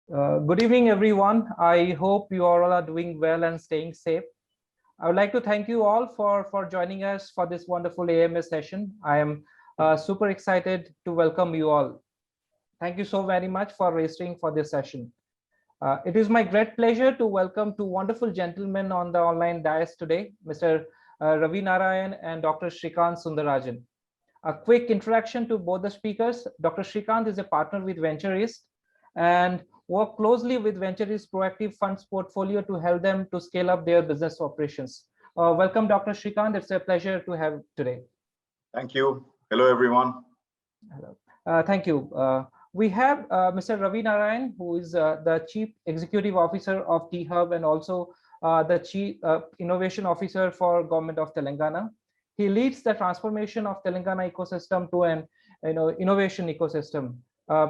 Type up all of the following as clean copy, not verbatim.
Good evening, everyone. I hope you all are doing well and staying safe. I would like to thank you all for joining us for this wonderful AMS session. I am super excited to welcome you all. Thank you so very much for registering for this session. It is my great pleasure to welcome two wonderful gentlemen on the online dais today, Mr. Ravi Narayan and Dr. Shrikant Sundarajan. A quick introduction to both the speakers. Dr. Shrikant is a partner with VentureEast and work closely with VentureEast proactive funds portfolio to help them to scale up their business operations. Welcome, Dr. Shrikant. It's a pleasure to have today. Thank you. Hello, everyone. Hello. Thank you. We have Mr. Ravi Narayan, who is the Chief Executive Officer of T-Hub and also the Chief Innovation Officer for Government of Telangana. He leads the transformation of Telangana ecosystem to an innovation ecosystem.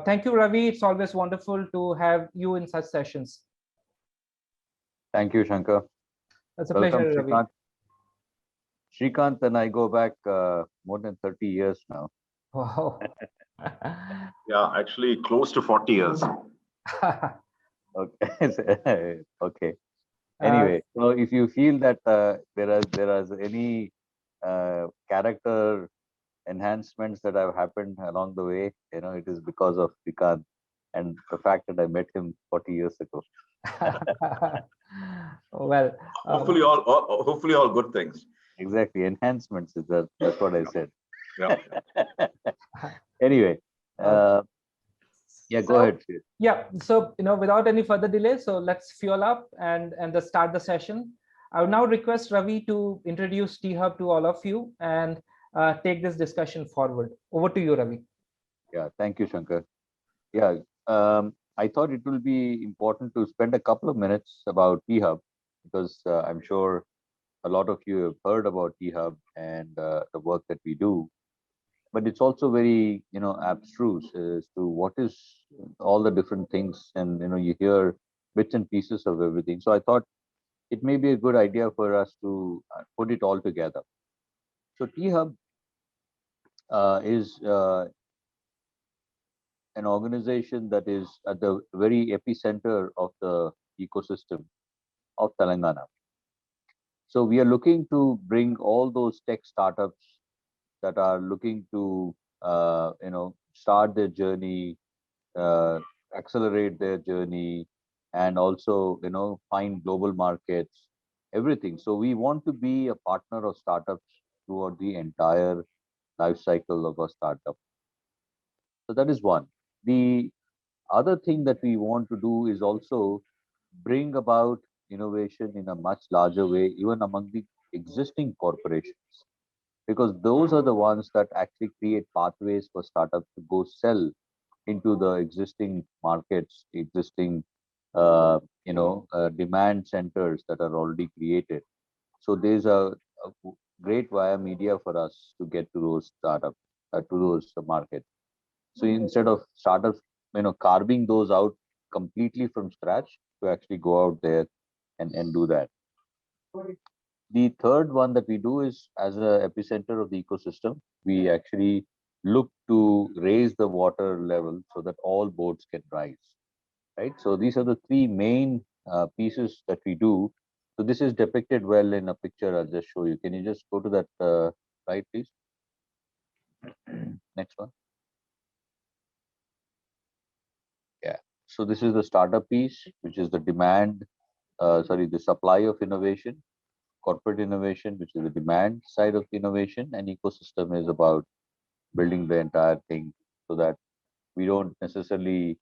Thank you, Ravi. It's always wonderful to have you in such sessions. Thank you, Shankar. It's a Welcome, pleasure, Shrikant. Ravi. Shrikant and I go back more than 30 years now. Wow. Yeah, actually close to 40 years. Okay. Okay. Anyway, so if you feel that there is any character enhancements that have happened along the way, it is because of Shrikant and the fact that I met him 40 years ago. Well, Hopefully, all good things. Exactly, enhancements is that's what I said. Yeah. Anyway, yeah, go ahead. Yeah, so without any further delay, so let's fuel up and start the session. I would now request Ravi to introduce T-Hub to all of you and take this discussion forward. Over to you, Ravi. Yeah, thank you, Shankar. Yeah, I thought it will be important to spend a couple of minutes about T-Hub because I'm sure a lot of you have heard about T-Hub and the work that we do. But it's also very, abstruse as to what is all the different things, and you hear bits and pieces of everything. So I thought it may be a good idea for us to put it all together. So T-Hub is an organization that is at the very epicenter of the ecosystem of Telangana. So we are looking to bring all those tech startups that are looking to, start their journey, uh, accelerate their journey, and also, find global markets, everything. So we want to be a partner of startups throughout the entire life cycle of a startup. So that is one. The other thing that we want to do is also bring about innovation in a much larger way, even among the existing corporations, because those are the ones that actually create pathways for startups to go sell into the existing markets, existing demand centers that are already created. So there's a great via media for us to get to those startups, to those markets. So instead of startups, carving those out completely from scratch, to actually go out there and do that. The third one that we do is, as a epicenter of the ecosystem, we actually look to raise the water level so that all boats can rise, right? So these are the three main pieces that we do. So this is depicted well in a picture. I'll just show you. Can you just go to that slide, please? Next one. Yeah. So this is the startup piece, which is the the supply of innovation, corporate innovation, which is the demand side of the innovation, and ecosystem is about building the entire thing so that we don't necessarily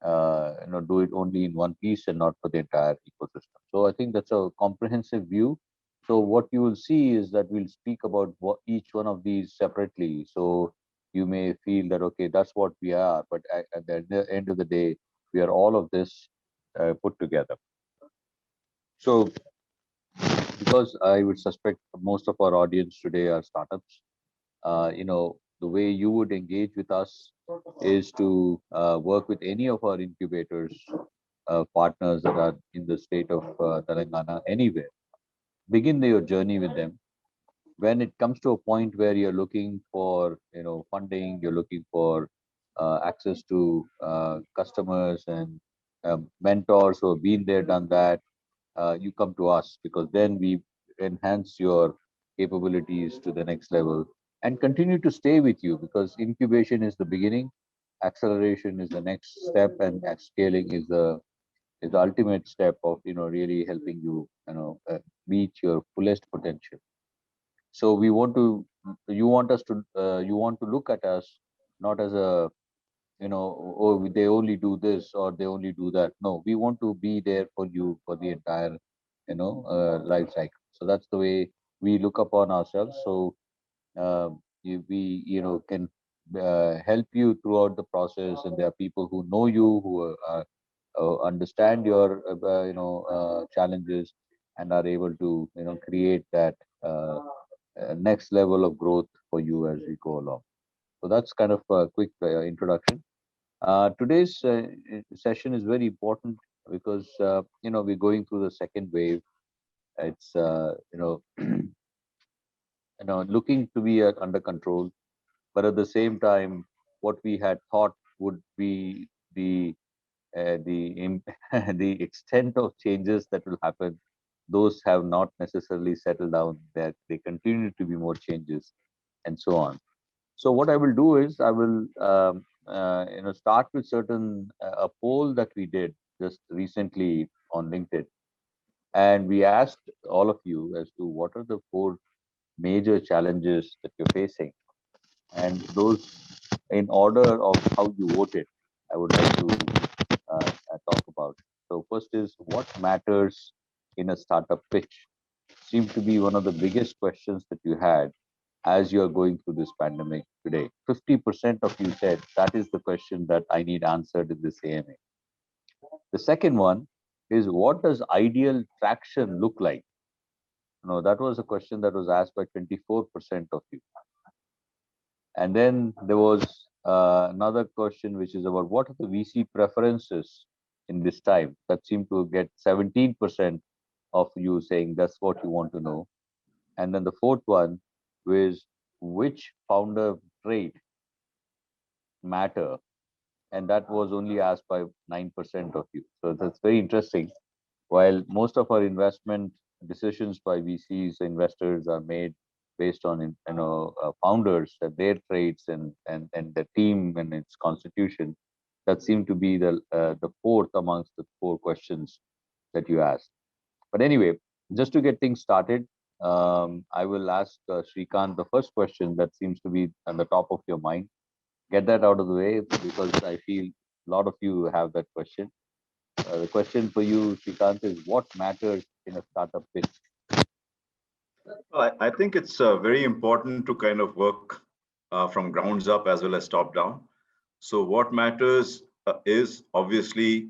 do it only in one piece and not for the entire ecosystem. So I think that's a comprehensive view. So what you will see is that we'll speak about each one of these separately. So you may feel that, okay, that's what we are, but at the end of the day, we are all of this put together. So because I would suspect most of our audience today are startups, the way you would engage with us is to work with any of our incubators, partners that are in the state of Telangana, anywhere. Begin your journey with them. When it comes to a point where you're looking for, funding, you're looking for access to customers and mentors who have been there, done that, you come to us, because then we enhance your capabilities to the next level and continue to stay with you, because incubation is the beginning, acceleration is the next step, and scaling is the ultimate step of really helping you meet your fullest potential. So we want to you want us to you want to look at us not as a oh, they only do this or they only do that. No, we want to be there for you for the entire life cycle. So that's the way we look upon ourselves. So we can help you throughout the process, and there are people who know you, who understand your challenges, and are able to create that next level of growth for you as we go along. So that's kind of a quick introduction. Today's session is very important because we're going through the second wave. It's looking to be under control, but at the same time, what we had thought would be the extent of changes that will happen, those have not necessarily settled down. That they continue to be more changes, and so on. So what I will do is I will start with certain a poll that we did just recently on LinkedIn, and we asked all of you as to what are the 4 major challenges that you're facing, and those in order of how you voted, I would like to talk about. So first is what matters in a startup pitch. Seemed to be one of the biggest questions that you had as you are going through this pandemic today. 50% of you said that is the question that I need answered in this AMA. The second one is, what does ideal traction look like? That was a question that was asked by 24% of you. And then there was another question which is about what are the VC preferences in this time. That seemed to get 17% of you saying that's what you want to know. And then the fourth one was which founder trait matter, and that was only asked by 9% of you. So that's very interesting. While most of our investment decisions by VCs, investors are made based on founders and their traits and the team and its constitution, that seemed to be the fourth amongst the 4 questions that you asked. But anyway, just to get things started, I will ask Srikanth the first question that seems to be on the top of your mind. Get that out of the way, because I feel a lot of you have that question. The question for you, Srikanth, is what matters in a startup pitch? I think it's very important to kind of work from grounds up as well as top down. So what matters is obviously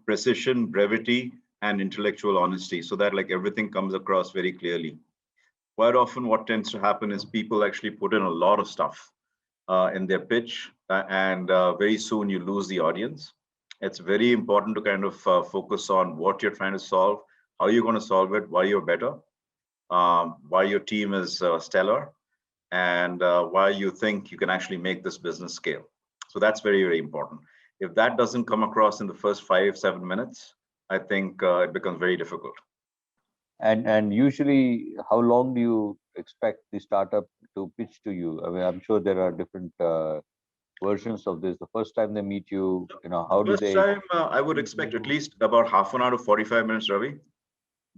precision, brevity, and intellectual honesty, so that like everything comes across very clearly. Quite often what tends to happen is people actually put in a lot of stuff in their pitch, and very soon you lose the audience. It's very important to kind of focus on what you're trying to solve, how you're going to solve it, why you're better, why your team is stellar, and why you think you can actually make this business scale. So that's very, very important. If that doesn't come across in the first 5-7 minutes, I think it becomes very difficult. And usually, how long do you expect the startup to pitch to you? I mean, I'm sure there are different versions of this. The first time they meet you, how do they? First time, I would expect at least about half an hour to 45 minutes, Ravi.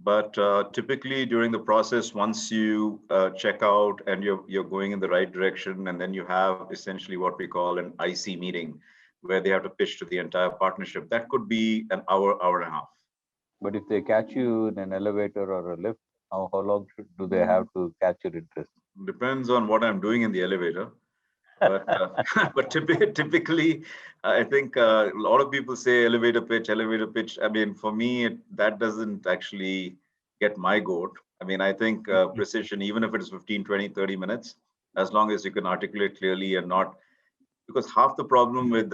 But typically during the process, once you check out and you're going in the right direction, and then you have essentially what we call an IC meeting, where they have to pitch to the entire partnership, that could be an hour, hour and a half. But if they catch you in an elevator or a lift, how long do they have to catch your interest? Depends on what I'm doing in the elevator. But but typically, I think a lot of people say elevator pitch, elevator pitch. I mean, for me, that doesn't actually get my goat. I mean, I think precision, even if it is 15, 20, 30 minutes, as long as you can articulate clearly and not, because half the problem with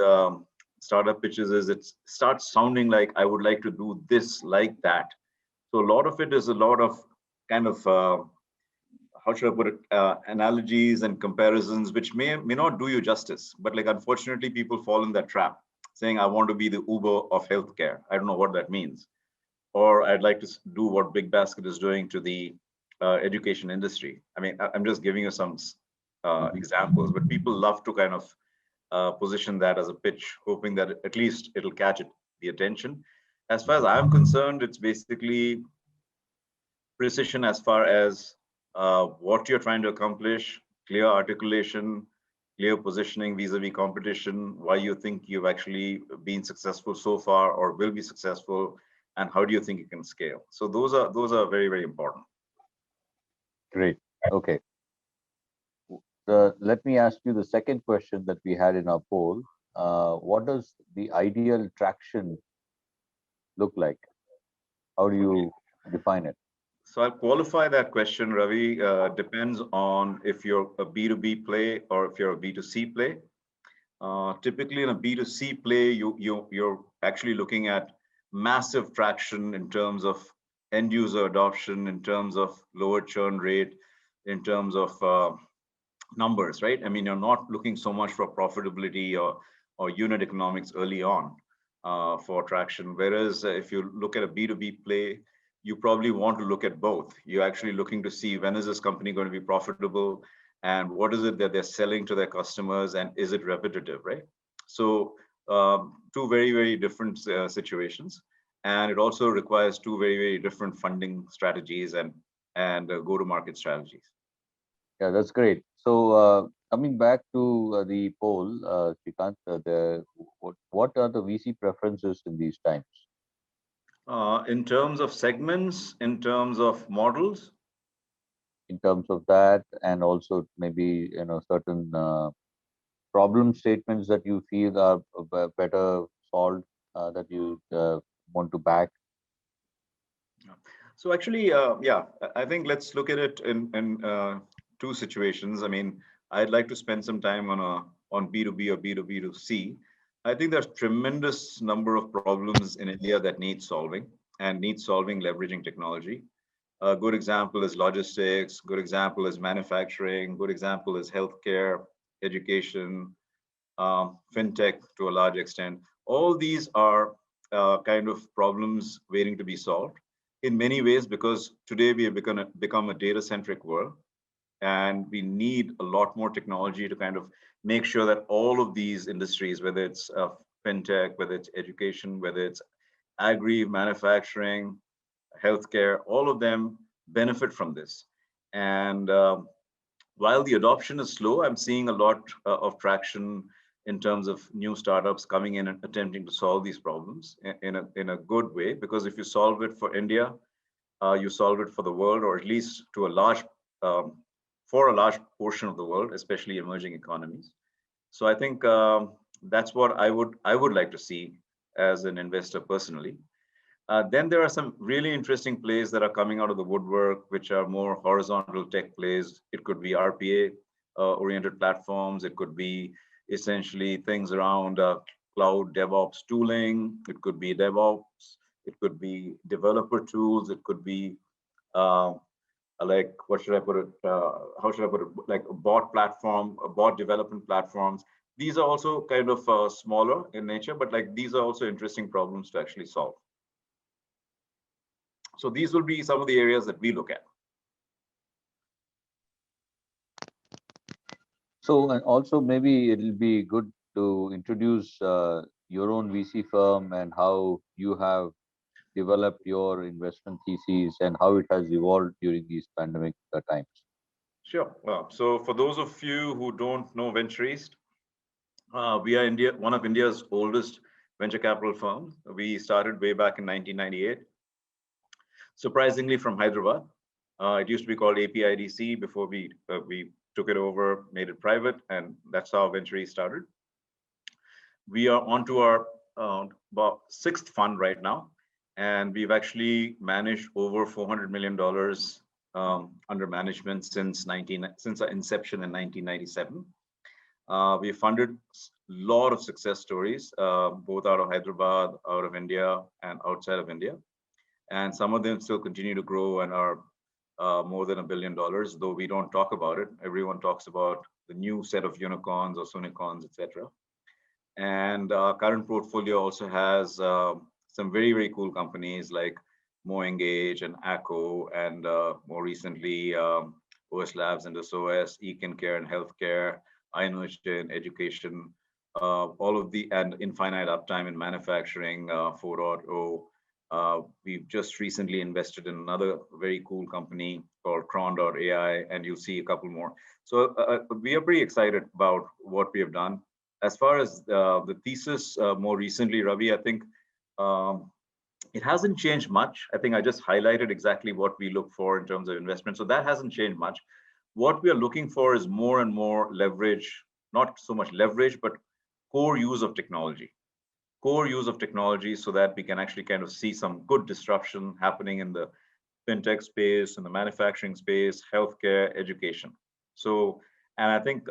startup pitches is it starts sounding like I would like to do this, like that. So a lot of it is a lot of kind of how should I put it, analogies and comparisons, which may not do you justice. But like, unfortunately, people fall in that trap. saying, I want to be the Uber of healthcare. I don't know what that means. Or I'd like to do what Big Basket is doing to the education industry. I mean, I'm just giving you some examples, but people love to kind of position that as a pitch, hoping that at least it'll catch the attention. As far as I'm concerned, it's basically precision as far as what you're trying to accomplish, clear articulation, clear positioning vis-a-vis competition, why you think you've actually been successful so far or will be successful, and how do you think you can scale. So those are very, very important. Great. Okay. Let me ask you the second question that we had in our poll. What does the ideal traction look like? How do you define it? So I'll qualify that question, Ravi. Depends on if you're a B2B play or if you're a B2C play. Typically in a B2C play, you're actually looking at massive traction in terms of end user adoption, in terms of lower churn rate, in terms of numbers, right? I mean, you're not looking so much for profitability or unit economics early on for traction. Whereas if you look at a B2B play, you probably want to look at both. You're actually looking to see when is this company going to be profitable and what is it that they're selling to their customers and is it repetitive, right? So two very, very different situations. And it also requires two very, very different funding strategies and go-to-market strategies. Yeah, that's great. So coming back to the poll, Srikanth, what are the VC preferences in these times? In terms of segments, in terms of models? In terms of that, and also maybe certain problem statements that you feel are better solved that you want to back. So actually, yeah, I think let's look at it in two situations. I mean, I'd like to spend some time on B2B or B2B2C. I think there's tremendous number of problems in India that need solving and need solving leveraging technology. A good example is logistics, good example is manufacturing, good example is healthcare, education, fintech to a large extent. All these are kind of problems waiting to be solved in many ways, because today we have become a data-centric world, and we need a lot more technology to kind of make sure that all of these industries, whether it's fintech, whether it's education, whether it's agri, manufacturing, healthcare, all of them benefit from this. And while the adoption is slow, I'm seeing a lot of traction in terms of new startups coming in and attempting to solve these problems in a good way. Because if you solve it for India, you solve it for the world, or at least to a large for a large portion of the world, especially emerging economies. So I think that's what I would like to see as an investor personally. Then there are some really interesting plays that are coming out of the woodwork, which are more horizontal tech plays. It could be RPA oriented platforms. It could be essentially things around cloud DevOps tooling. It could be DevOps. It could be developer tools. It could be like, what should I put it? How should I put it? Like a bot platform, a bot development platforms. These are also kind of smaller in nature, but like these are also interesting problems to actually solve. So these will be some of the areas that we look at. So, and also maybe it'll be good to introduce your own VC firm and how you have developed your investment theses and how it has evolved during these pandemic times. Sure. Well, so for those of you who don't know Venture East, we are one of India's oldest venture capital firms. We started way back in 1998. Surprisingly, from Hyderabad. It used to be called APIDC before we took it over, made it private, and that's how Venture East started. We are onto our about sixth fund right now, and we've actually managed over $400 million under management since our inception in 1997. We funded a lot of success stories, both out of Hyderabad, out of India, and outside of India. And some of them still continue to grow and are more than $1 billion, though we don't talk about it. Everyone talks about the new set of unicorns or sunicorns, etc. And our current portfolio also has some very, very cool companies like MoEngage and ACO, and more recently, OS Labs and OS, Econ Care and Healthcare, iNotion, Education, all of the, and Infinite Uptime in Manufacturing, 4.0. We've just recently invested in another very cool company called Cron.ai, and you'll see a couple more. So we are pretty excited about what we have done. As far as the thesis more recently, Ravi, I think it hasn't changed much. I think I just highlighted exactly what we look for in terms of investment. So that hasn't changed much. What we are looking for is more and more leverage, not so much leverage, but core use of technology. Core use of technology so that we can actually kind of see some good disruption happening in the fintech space, in the manufacturing space, healthcare, education. So, and I think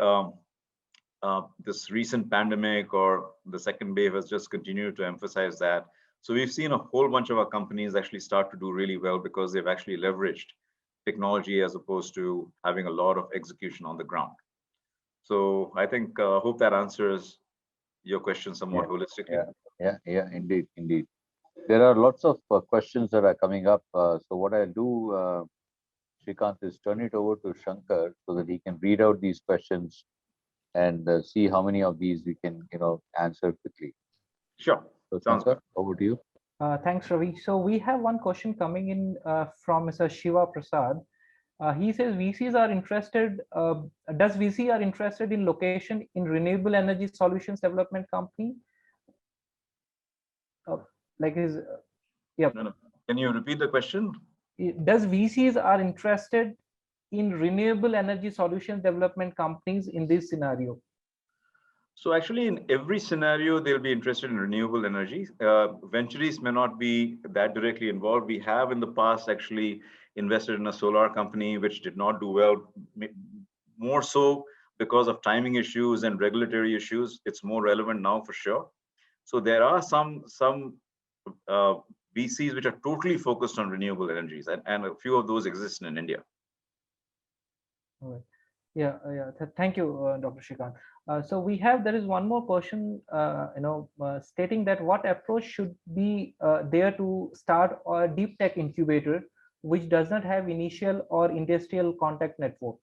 this recent pandemic or the second wave has just continued to emphasize that. So we've seen a whole bunch of our companies actually start to do really well because they've actually leveraged technology as opposed to having a lot of execution on the ground. So I think, hope that answers your question somewhat holistically. Yeah, indeed. There are lots of questions that are coming up. So what I'll do, Srikanth, is turn it over to Shankar so that he can read out these questions and see how many of these we can, answer quickly. Sure. So Shankar, over to you. Thanks, Ravi. So we have one question coming in from Mr. Shiva Prasad. He says VCs are interested. Does VC are interested in location in renewable energy solutions development company? Like his, yeah. No. Can you repeat the question? Does VCs are interested in renewable energy solutions development companies in this scenario? So actually, in every scenario, they'll be interested in renewable energy. Ventures may not be that directly involved. We have in the past actually invested in a solar company which did not do well, more so because of timing issues and regulatory issues. It's more relevant now for sure. So there are some VCs which are totally focused on renewable energies, and a few of those exist in India. All right. Yeah. Thank you, Dr. Srikanth. So there is one more question, stating that what approach should be there to start a deep tech incubator which does not have initial or industrial contact network?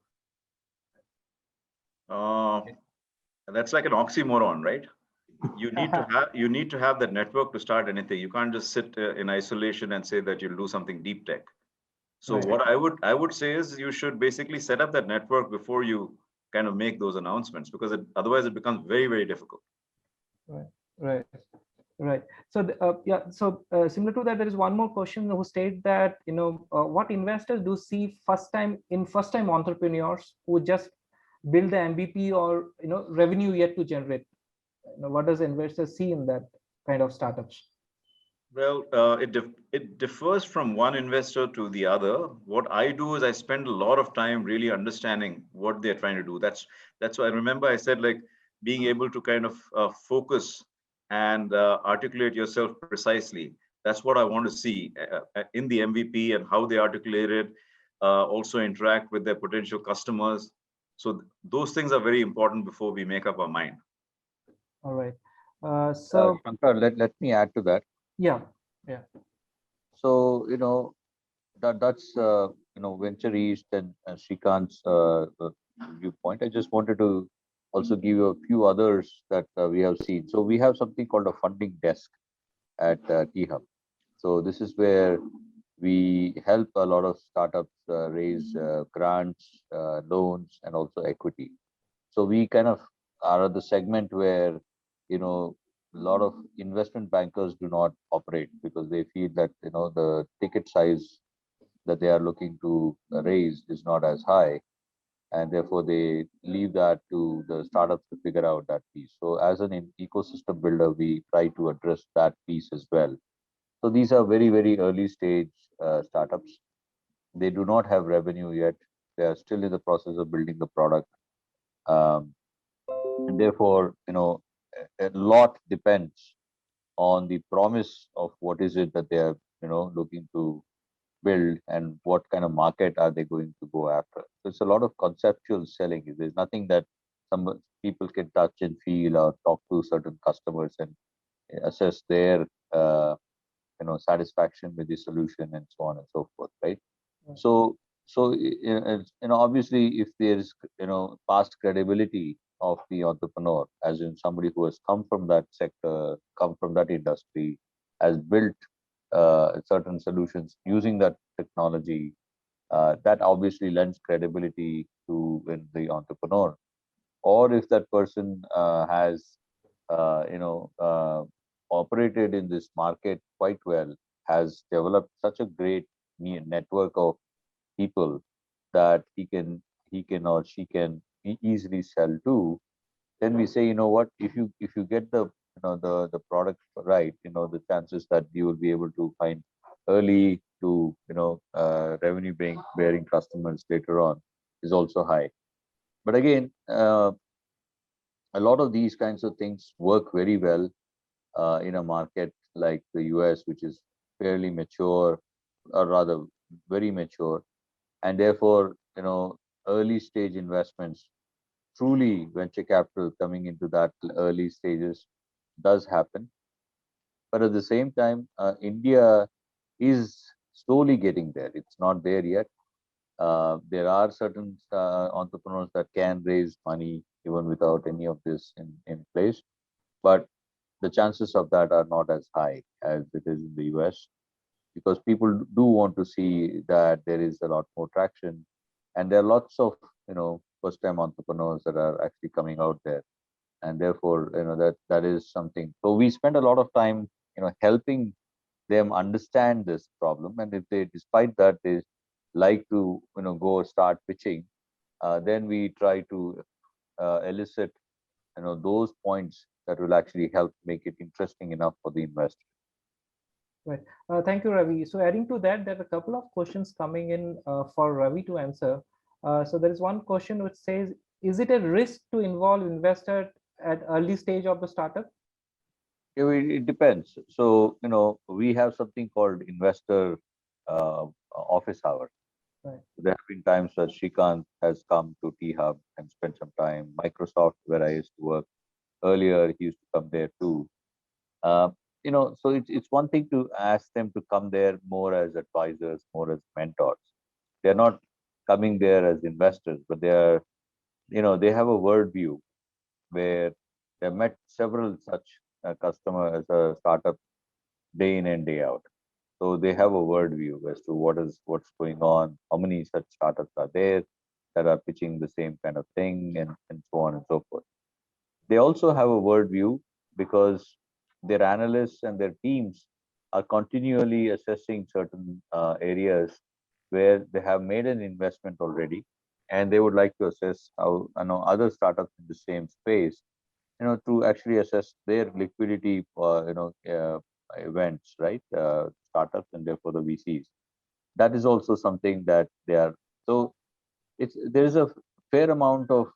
That's like an oxymoron, right? You need to have that network to start anything. You can't just sit in isolation and say that you'll do something deep tech. So right. What I would say is you should basically set up that network before you kind of make those announcements, because otherwise it becomes very, very difficult. Right. So similar to that, there is one more question who state that what investors do see first time entrepreneurs who just build the MVP or revenue yet to generate. What does investors see in that kind of startups? Well, it differs from one investor to the other. What I do is I spend a lot of time really understanding what they're trying to do. That's why I remember I said, like, being able to kind of focus and articulate yourself precisely. That's what I want to see in the MVP, and how they articulate it, also interact with their potential customers. So those things are very important before we make up our mind. All right. So Shankar, let me add to that. Yeah. So that's Venture East and Srikanth's viewpoint. I just wanted to also give you a few others that we have seen. So we have something called a funding desk at T-Hub. So this is where we help a lot of startups raise grants, loans, and also equity. So we kind of are at the segment where a lot of investment bankers do not operate, because they feel that the ticket size that they are looking to raise is not as high, and therefore they leave that to the startups to figure out that piece. So as an ecosystem builder, we try to address that piece as well. So these are very, very early stage startups. They do not have revenue yet. They are still in the process of building the product, and therefore a lot depends on the promise of what is it that they are looking to build, and what kind of market are they going to go after. So it's a lot of conceptual selling. There's nothing that people can touch and feel or talk to certain customers and assess their satisfaction with the solution and so on and so forth, right? Right. So obviously, if there is past credibility of the entrepreneur, as in somebody who has come from that sector, come from that industry, has built certain solutions using that technology, that obviously lends credibility to the entrepreneur. Or if that person has operated in this market quite well, has developed such a great network of people that he can or she can easily sell to, then we say, what, if you get the product right, the chances that you will be able to find early to revenue bearing customers later on is also high. But again, a lot of these kinds of things work very well in a market like the US, which is fairly mature, or rather very mature, and therefore, early stage investments, truly venture capital coming into that early stages does happen. But at the same time, India is slowly getting there. It's not there yet. There are certain entrepreneurs that can raise money even without any of this in place. But the chances of that are not as high as it is in the US, because people do want to see that there is a lot more traction, and there are lots of first time entrepreneurs that are actually coming out there, and therefore that is something. So we spend a lot of time helping them understand this problem, and if they, despite that, they like to go start pitching, then we try to elicit those points that will actually help make it interesting enough for the investor. Right. Thank you, Ravi. So adding to that, there are a couple of questions coming in for Ravi to answer. So there is one question which says, is it a risk to involve investor at early stage of the startup? It depends. So, we have something called investor office hours. Right. There have been times that Shrikant has come to T-Hub and spent some time. Microsoft, where I used to work earlier, he used to come there too. So it's one thing to ask them to come there more as advisors, more as mentors. They're not coming there as investors, but they are, they have a worldview where they've met several such customers, startup day in and day out. So they have a worldview as to what's going on, how many such startups are there that are pitching the same kind of thing, and so on and so forth. They also have a worldview because their analysts and their teams are continually assessing certain areas where they have made an investment already, and they would like to assess how other startups in the same space, to actually assess their liquidity, events, right? Startups and therefore the VCs. That is also something that they are. So there is a fair amount of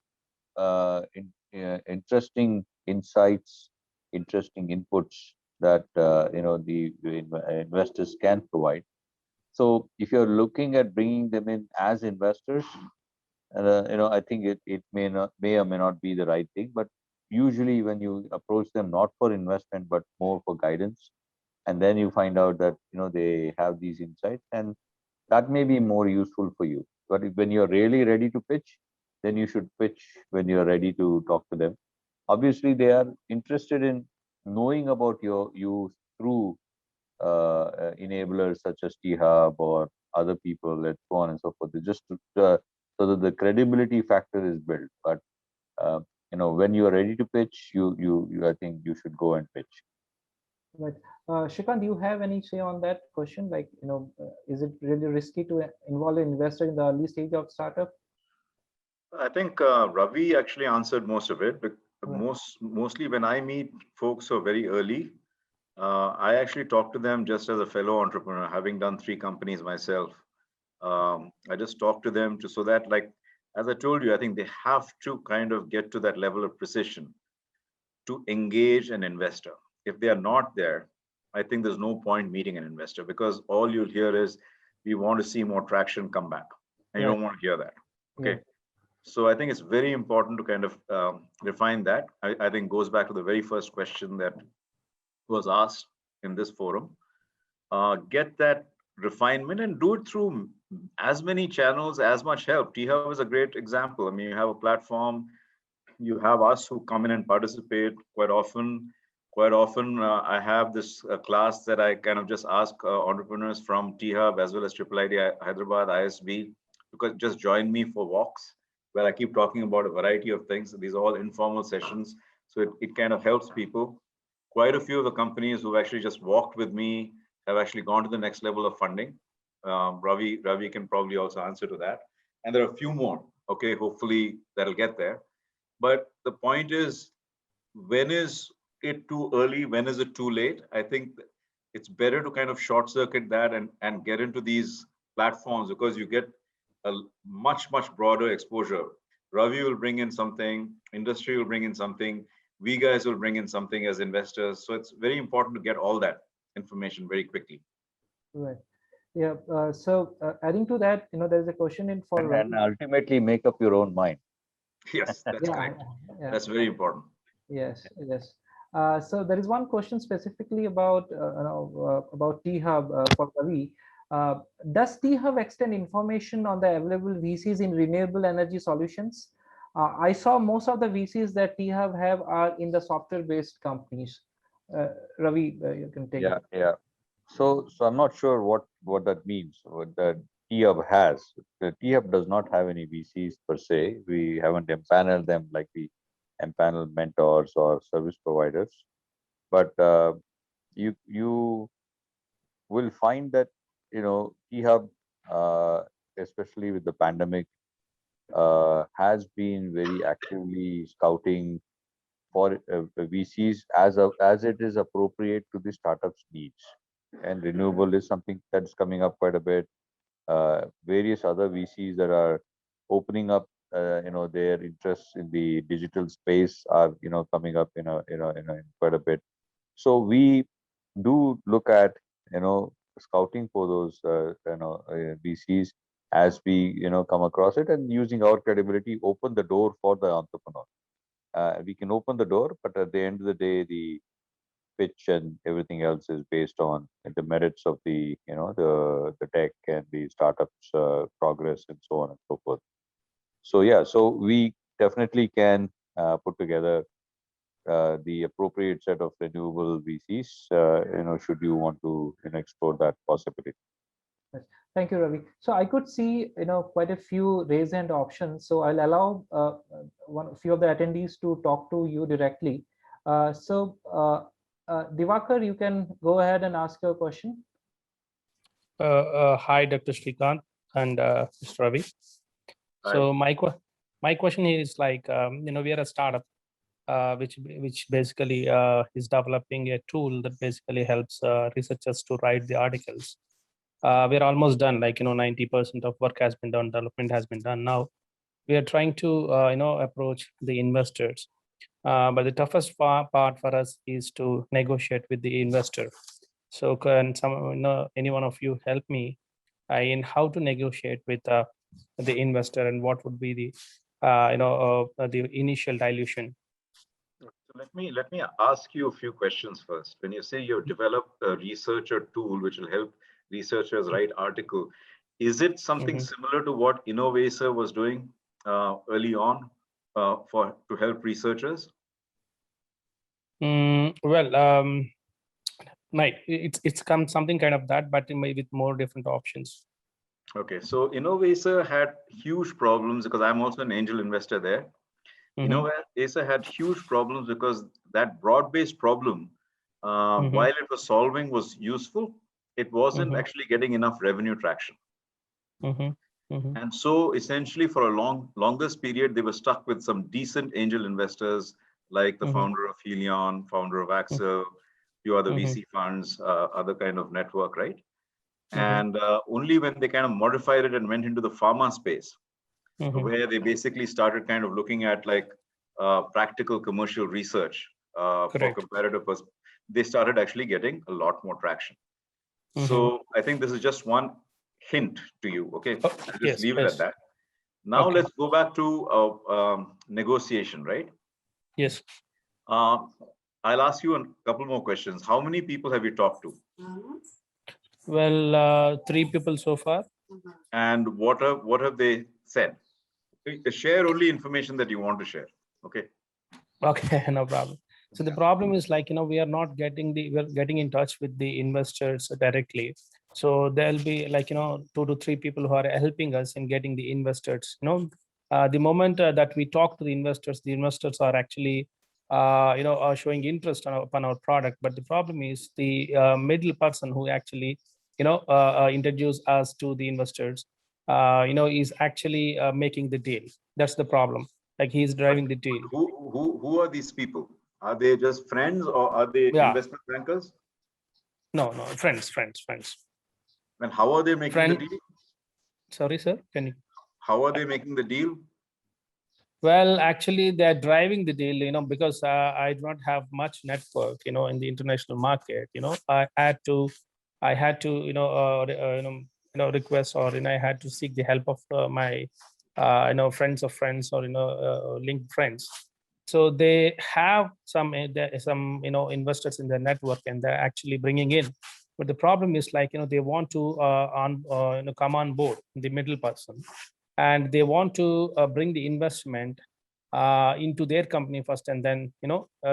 interesting insights, interesting inputs that the investors can provide. So if you're looking at bringing them in as investors, I think it may or may not be the right thing. But usually when you approach them not for investment but more for guidance, and then you find out that they have these insights, and that may be more useful for you. But when you're really ready to pitch, then you should pitch when you're ready to talk to them. Obviously, they are interested in knowing about you through enablers such as T-Hub or other people, and so on and so forth. Just so that the credibility factor is built. But when you are ready to pitch, you I think you should go and pitch. Right. Shrikant, do you have any say on that question? Like, is it really risky to involve an investor in the early stage of startup? I think Ravi actually answered most of it. But Right. mostly when I meet folks who are very early, I actually talk to them just as a fellow entrepreneur, having done 3 companies myself. I just talk to them so that, like, as I told you, I think they have to kind of get to that level of precision to engage an investor. If they are not there, I think there's no point meeting an investor, because all you'll hear is, we want to see more traction come back. And you Right. don't want to hear that. Okay. Yeah. So I think it's very important to kind of refine that. I think goes back to the very first question that was asked in this forum. Get that refinement and do it through as many channels, as much help. T-Hub is a great example. I mean, you have a platform, you have us who come in and participate quite often. Quite often, I have this class that I kind of just ask entrepreneurs from T-Hub as well as IIIT Hyderabad, ISB, because just join me for walks where I keep talking about a variety of things. These are all informal sessions. So it kind of helps people. Quite a few of the companies who've actually just walked with me have actually gone to the next level of funding. Ravi can probably also answer to that. And there are a few more, okay, hopefully that'll get there. But the point is, when is it too early? When is it too late? I think it's better to kind of short circuit that and get into these platforms because you get a much broader exposure. Ravi will bring in something, industry will bring in something, we guys will bring in something as investors. So it's very important to get all that information very quickly. Right. Yeah. So adding to that, there's a question in for and ultimately make up your own mind. Yes, that's correct. Yeah. That's very important. Yes. So there is one question specifically about T-Hub for Ravi. Does T-Hub extend information on the available VCs in renewable energy solutions? I saw most of the VCs that T-Hub have are in the software-based companies. Ravi, you can take it. Yeah. So I'm not sure what that means. What the T-Hub has. The T-Hub does not have any VCs per se. We haven't empaneled them like we empanel mentors or service providers. But you will find that T-Hub, especially with the pandemic, has been very actively scouting for VCs as it is appropriate to the startup's needs. And renewable is something that's coming up quite a bit. Various other VCs that are opening up, their interests in the digital space are, coming up in quite a bit. So we do look at, scouting for those, VCs as we, come across it, and using our credibility, open the door for the entrepreneur. We can open the door, but at the end of the day, the pitch and everything else is based on the merits of the the tech and the startups progress and so on and so forth. So yeah, so we definitely can put together the appropriate set of renewable VCs, should you want to explore that possibility. Thank you, Ravi. So I could see, quite a few raise hand options. So I'll allow a few of the attendees to talk to you directly. Diwakar, you can go ahead and ask your question. Hi, Dr. Srikanth and Mr. Ravi. Hi. So my question is like, we are a startup which basically is developing a tool that basically helps researchers to write the articles. We're almost done, like 90% of work has been done, development has been done. Now we are trying to approach the investors, but the toughest part for us is to negotiate with the investor. So can any one of you help me in how to negotiate with the investor, and what would be the the initial dilution? So let me ask you a few questions first. When you say you've developed a researcher tool which will help researchers write article, is it something similar to what Innovacer was doing early on to help researchers? Right, it's come something kind of that, but maybe with more different options. Okay, so Innovacer had huge problems because I'm also an angel investor there. Innovacer had huge problems because that broad-based problem, while it was solving, was useful. It wasn't actually getting enough revenue traction. And so essentially for a longest period, they were stuck with some decent angel investors like the founder of Helion, founder of Axel, few other VC funds, other kind of network, right? And only when they kind of modified it and went into the pharma space, where they basically started kind of looking at like practical commercial research for comparative purposes, they started actually getting a lot more traction. So I think this is just one hint to you, okay? I'll just leave it at that. Now Okay. let's go back to negotiation, right? Yes. I'll ask you a couple more questions. How many people have you talked to? Well, 3 people so far. And what have they said? Share only information that you want to share. Okay. Okay, no problem. So the problem is like, we are not we're getting in touch with the investors directly. So there'll be like, 2 to 3 people who are helping us in getting the investors, the moment that we talk to the investors are actually, showing interest upon our product. But the problem is the middle person who actually, introduce us to the investors, is actually making the deal. That's the problem. Like he's driving the deal. Who are these people? Are they just friends or are they Yeah. investment bankers? No, friends. And how are they making the deal? Sorry, sir. Can you? How are they making the deal? Well, actually, they're driving the deal, because I do not have much network, in the international market. I had to, request or I had to seek the help of my, friends of friends or linked friends. So they have some investors in their network, and they're actually bringing in. But the problem is like they want to come on board, the middle person, and they want to bring the investment into their company first, and then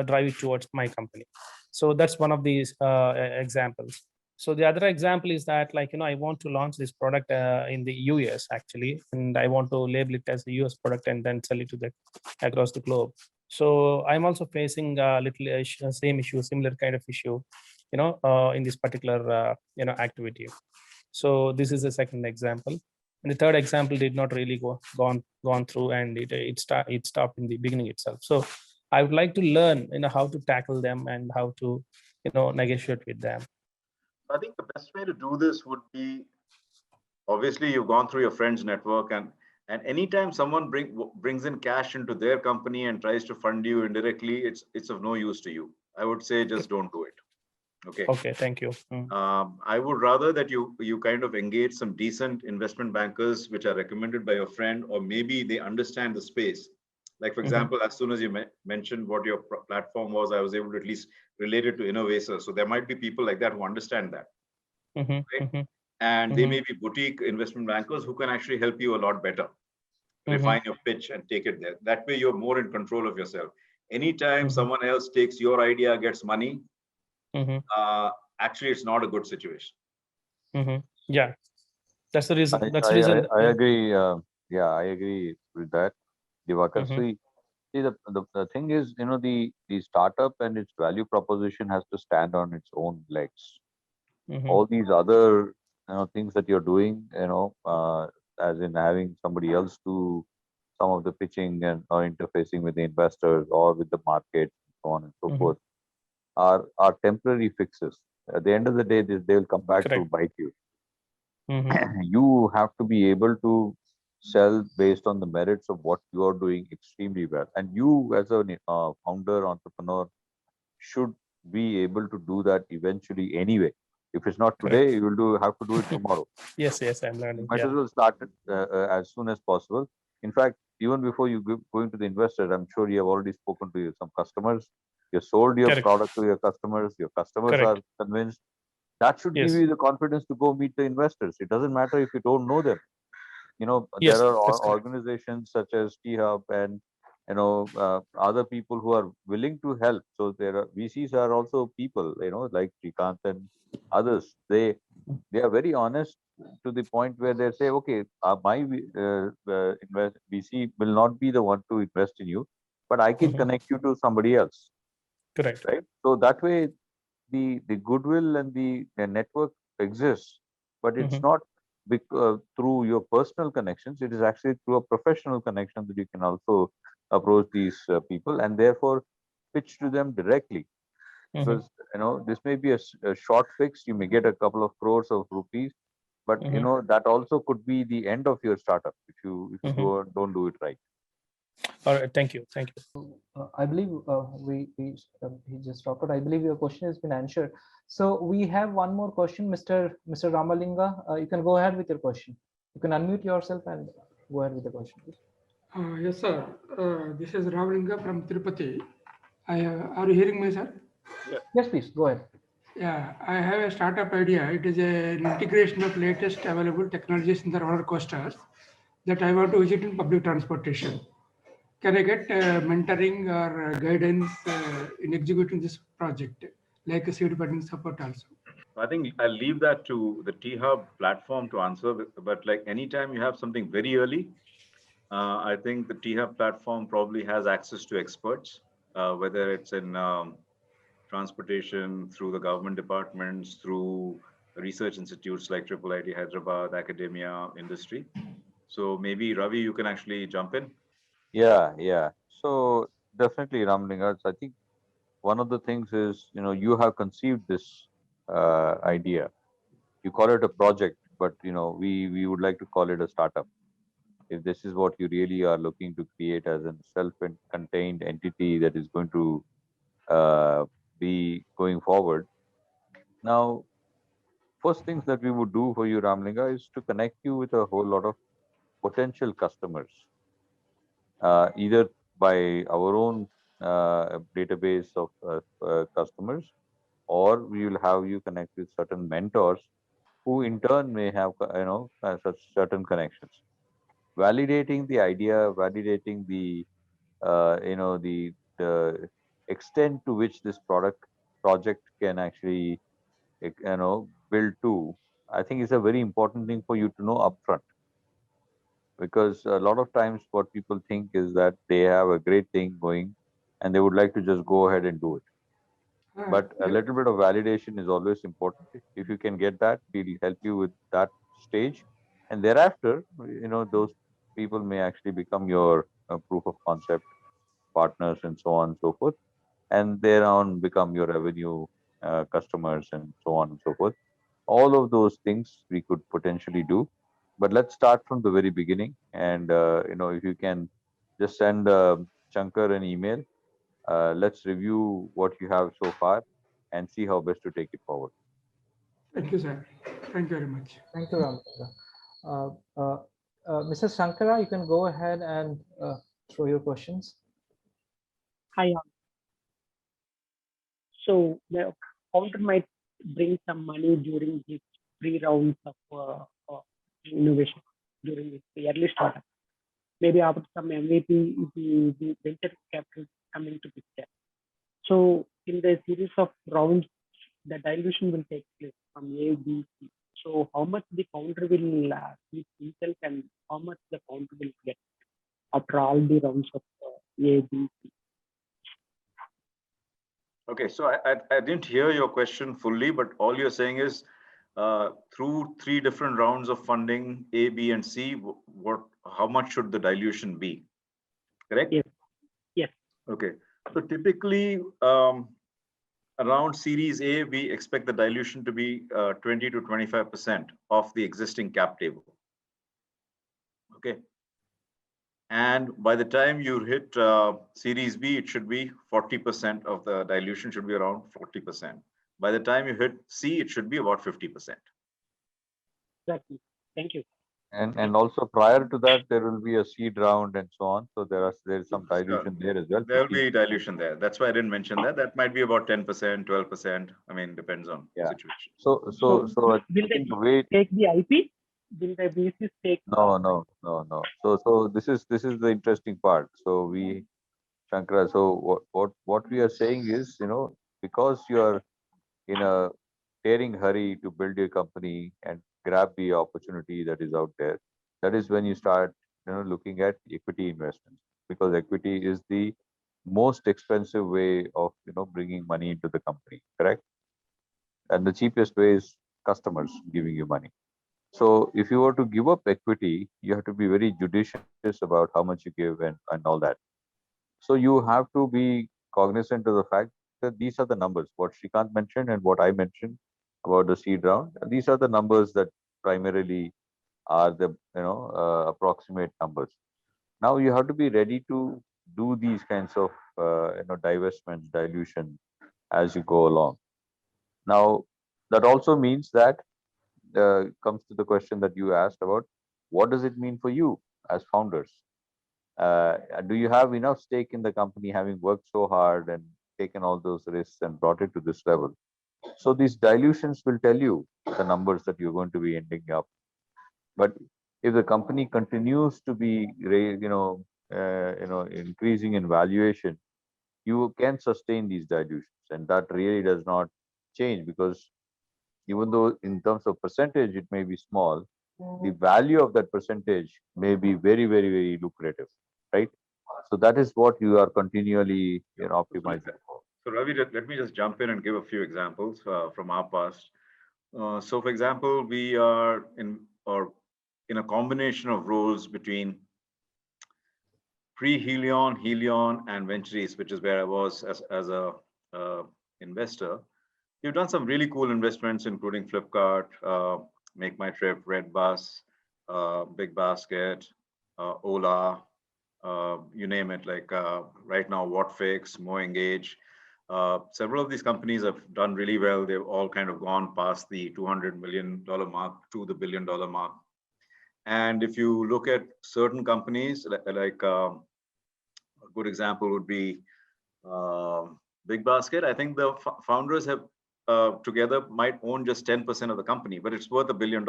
drive it towards my company. So that's one of these examples. So the other example is that like I want to launch this product in the US actually, and I want to label it as a US product and then sell it to across the globe. So I'm also facing a little same issue, similar kind of issue, in this particular activity. So this is the second example. And the third example did not really gone through, and it stopped in the beginning itself. So I would like to learn how to tackle them and how to negotiate with them. I think the best way to do this would be, obviously you've gone through your friends network, and anytime someone brings in cash into their company and tries to fund you indirectly, it's of no use to you. I would say just don't do it. Okay, thank you. I would rather that you kind of engage some decent investment bankers which are recommended by your friend, or maybe they understand the space. Like for example, as soon as you mentioned what your platform was, I was able to at least relate it to Innovaccer. So there might be people like that who understand that. Right? And they may be boutique investment bankers who can actually help you a lot better, refine your pitch and take it there. That way you're more in control of yourself. Anytime someone else takes your idea, gets money, actually it's not a good situation. Yeah, that's the reason. I agree. Yeah, I agree with that, Diwakar. See, the thing is, the startup and its value proposition has to stand on its own legs. All these other things that you're doing, as in having somebody else do some of the pitching and or interfacing with the investors or with the market, so on and so forth, are temporary fixes. At the end of the day, they will come back to bite you. You have to be able to sell based on the merits of what you are doing extremely well, and you as a founder entrepreneur should be able to do that eventually anyway. If it's not today, you will have to do it tomorrow. Yes, I'm learning. Might as well start it as soon as possible. In fact, even before you go into the investors, I'm sure you have already spoken to some customers. You sold your product to your customers. Your customers are convinced. That should give you the confidence to go meet the investors. It doesn't matter if you don't know them. There are organizations such as T-Hub and other people who are willing to help. So there are VCs are also people, like Srikanth and others. They are very honest to the point where they say, okay, my VC will not be the one to invest in you, but I can connect you to somebody else. Correct. Right. So that way, the goodwill and the network exists, but it's not through your personal connections. It is actually through a professional connection that you can also approach these people and therefore pitch to them directly. Because this may be a short fix. You may get a couple of crores of rupees, but that also could be the end of your startup if you don't do it right. All right, thank you. I believe he just dropped out. I believe your question has been answered. So we have one more question, Mr. Ramalinga. You can go ahead with your question. You can unmute yourself and go ahead with the question, please. Yes, sir. This is Ravalinga from Tirupati. Are you hearing me, sir? Yes, please go ahead. Yeah, I have a startup idea. It is an integration of latest available technologies in the roller coasters that I want to visit in public transportation. Can I get mentoring or guidance in executing this project, like a seed funding support also? I think I'll leave that to the T-Hub platform to answer, but like anytime you have something very early, I think the T-Hub platform probably has access to experts, whether it's in transportation, through the government departments, through research institutes like IIIT Hyderabad, academia, industry. So maybe Ravi, you can actually jump in. Yeah. So definitely, Ramlinga, I think one of the things is, you have conceived this idea. You call it a project, but we would like to call it a startup. If this is what you really are looking to create as a self-contained entity that is going to be going forward. Now, first things that we would do for you, Ramlinga, is to connect you with a whole lot of potential customers, either by our own database of customers, or we will have you connect with certain mentors who in turn may have such certain connections. Validating the idea, validating the the extent to which this project can actually build to, I think is a very important thing for you to know upfront. Because a lot of times what people think is that they have a great thing going and they would like to just go ahead and do it. But a little bit of validation is always important. If you can get that, we'll help you with that stage. And thereafter, those people may actually become your proof of concept partners and so on and so forth. And thereon become your revenue customers and so on and so forth. All of those things we could potentially do. But let's start from the very beginning. And, if you can just send Shankar an email, let's review what you have so far and see how best to take it forward. Thank you, sir. Thank you very much. Thank you, Ramlinga. Mrs. Shankara, you can go ahead and throw your questions. Hi. So the founder might bring some money during these 3 rounds of innovation during the early startup. Maybe after some MVP, the venture capital coming to picture. So in the series of rounds, the dilution will take place from A, B, C. So how much the founder will keep himself and how much the founder will get after all the rounds of A, B, C. Okay, so I didn't hear your question fully, but all you're saying is through 3 different rounds of funding, A, B, and C, how much should the dilution be? Correct? Yes. Yes. Okay, so typically around Series A, we expect the dilution to be 20 to 25% of the existing cap table. Okay. And by the time you hit Series B, it should be 40% of the dilution should be around 40%. By the time you hit C, it should be about 50%. Exactly. Thank you. And also prior to that, there will be a seed round and so on. So there is some dilution there as well. There will be dilution there. That's why I didn't mention that. That might be about 10%, 12%. I mean, depends on the situation. So will they take the IP? Will the VCs take? No. So this is the interesting part. So Shankara, so what we are saying is, because you are in a tearing hurry to build your company and grab the opportunity that is out there, that is when you start, looking at equity investments, because equity is the most expensive way of, bringing money into the company, correct? And the cheapest way is customers giving you money. So if you were to give up equity, you have to be very judicious about how much you give and all that. So you have to be cognizant of the fact that these are the numbers, what Srikanth mentioned and what I mentioned about the seed round. These are the numbers that primarily are the approximate numbers. Now you have to be ready to do these kinds of divestments, dilution as you go along. Now that also means that comes to the question that you asked about what does it mean for you? as founders? Do you have enough stake in the company, having worked so hard and taken all those risks and brought it to this level? So these dilutions will tell you the numbers that you're going to be ending up. But if the company continues to be, increasing in valuation, you can sustain these dilutions, and that really does not change, because even though in terms of percentage it may be small, the value of that percentage may be very, very, very lucrative, right? So that is what you are continually optimizing for. So Ravi, let me just jump in and give a few examples from our past. So for example, we are in a combination of roles between pre-Helion, Helion, and Venturis, which is where I was as a investor. We've done some really cool investments, including Flipkart, Make My Trip, Red Bus, Big Basket, Ola, you name it, like right now, Whatfix, MoEngage. Several of these companies have done really well. They've all kind of gone past the $200 million mark to the $1 billion mark. And if you look at certain companies, like a good example would be Big Basket. I think the founders have together might own just 10% of the company, but it's worth $1 billion.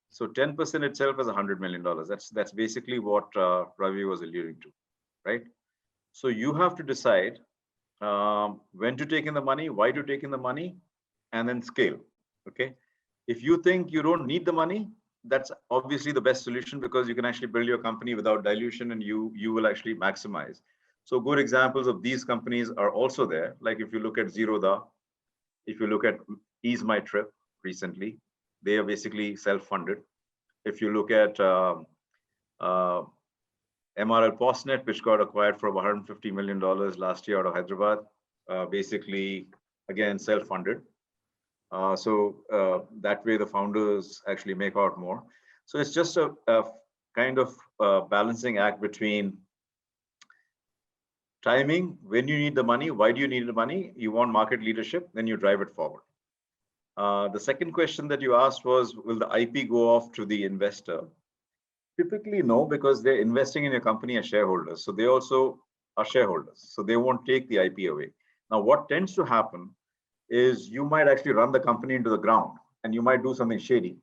So 10% itself is $100 million. That's basically what Ravi was alluding to, right? So you have to decide when to take in the money, why to take in the money, and then scale. Okay. If you think you don't need the money, that's obviously the best solution, because you can actually build your company without dilution, and you will actually maximize. So good examples of these companies are also there. Like if you look at Zerodha, if you look at Ease My Trip recently, they are basically self-funded. If you look at MRL Postnet, which got acquired for $150 million last year out of Hyderabad, basically, again, self-funded. So that way the founders actually make out more. So it's just a kind of balancing act between timing, when you need the money, why do you need the money? You want market leadership, then you drive it forward. The second question that you asked was, will the IP go off to the investor? Typically, no, because they're investing in your company as shareholders. So they also are shareholders. So they won't take the IP away. Now, what tends to happen is you might actually run the company into the ground, and you might do something shady.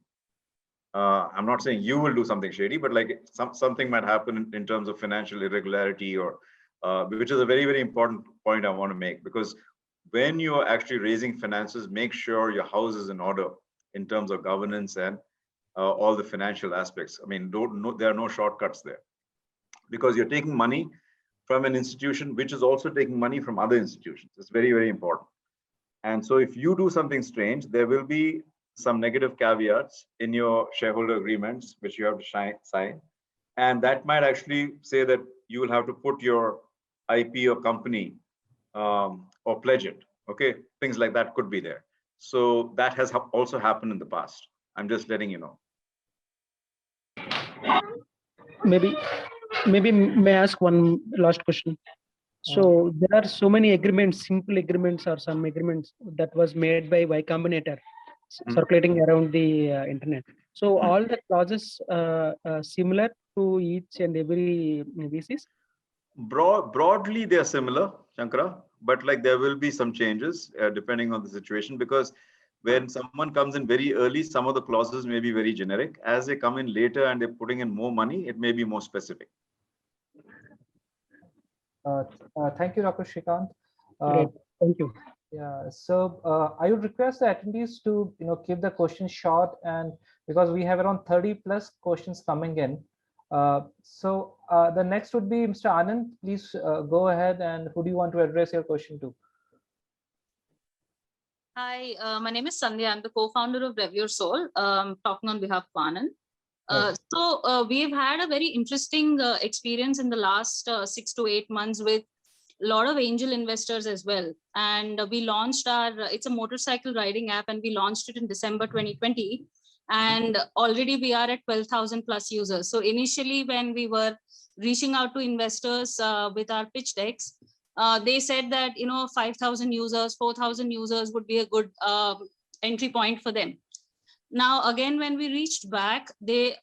I'm not saying you will do something shady, but like something might happen in terms of financial irregularity, or which is a very, very important point I want to make, because when you are actually raising finances, make sure your house is in order in terms of governance and all the financial aspects. I mean, there are no shortcuts there, because you're taking money from an institution which is also taking money from other institutions. It's very, very important. And so if you do something strange, there will be some negative caveats in your shareholder agreements, which you have to sign. And that might actually say that you will have to put your IP or company or pledge it. Okay, things like that could be there. So that has also happened in the past. I'm just letting you know. Maybe may I ask one last question? So there are so many agreements, simple agreements or some agreements that was made by Y Combinator circulating around the internet. So all the clauses similar to each and every VCs? Broadly, they're similar, Shankara, but like there will be some changes depending on the situation, because when someone comes in very early, some of the clauses may be very generic. As they come in later and they're putting in more money, it may be more specific. Thank you, Dr. Srikanth. Great. Thank you. Yeah, so I would request the attendees to keep the questions short, and because we have around 30+ questions coming in. So the next would be Mr. Anand. Please go ahead, and who do you want to address your question to? Hi, my name is Sandhya. I'm the co-founder of Rev Your Soul, talking on behalf of Anand. So we've had a very interesting experience in the last 6 to 8 months with a lot of angel investors as well. And we launched it's a motorcycle riding app, and we launched it in December 2020. And already we are at 12,000+ users. So initially when we were reaching out to investors with our pitch decks, they said that 5,000 users, 4,000 users would be a good entry point for them. Now, again, when we reached back,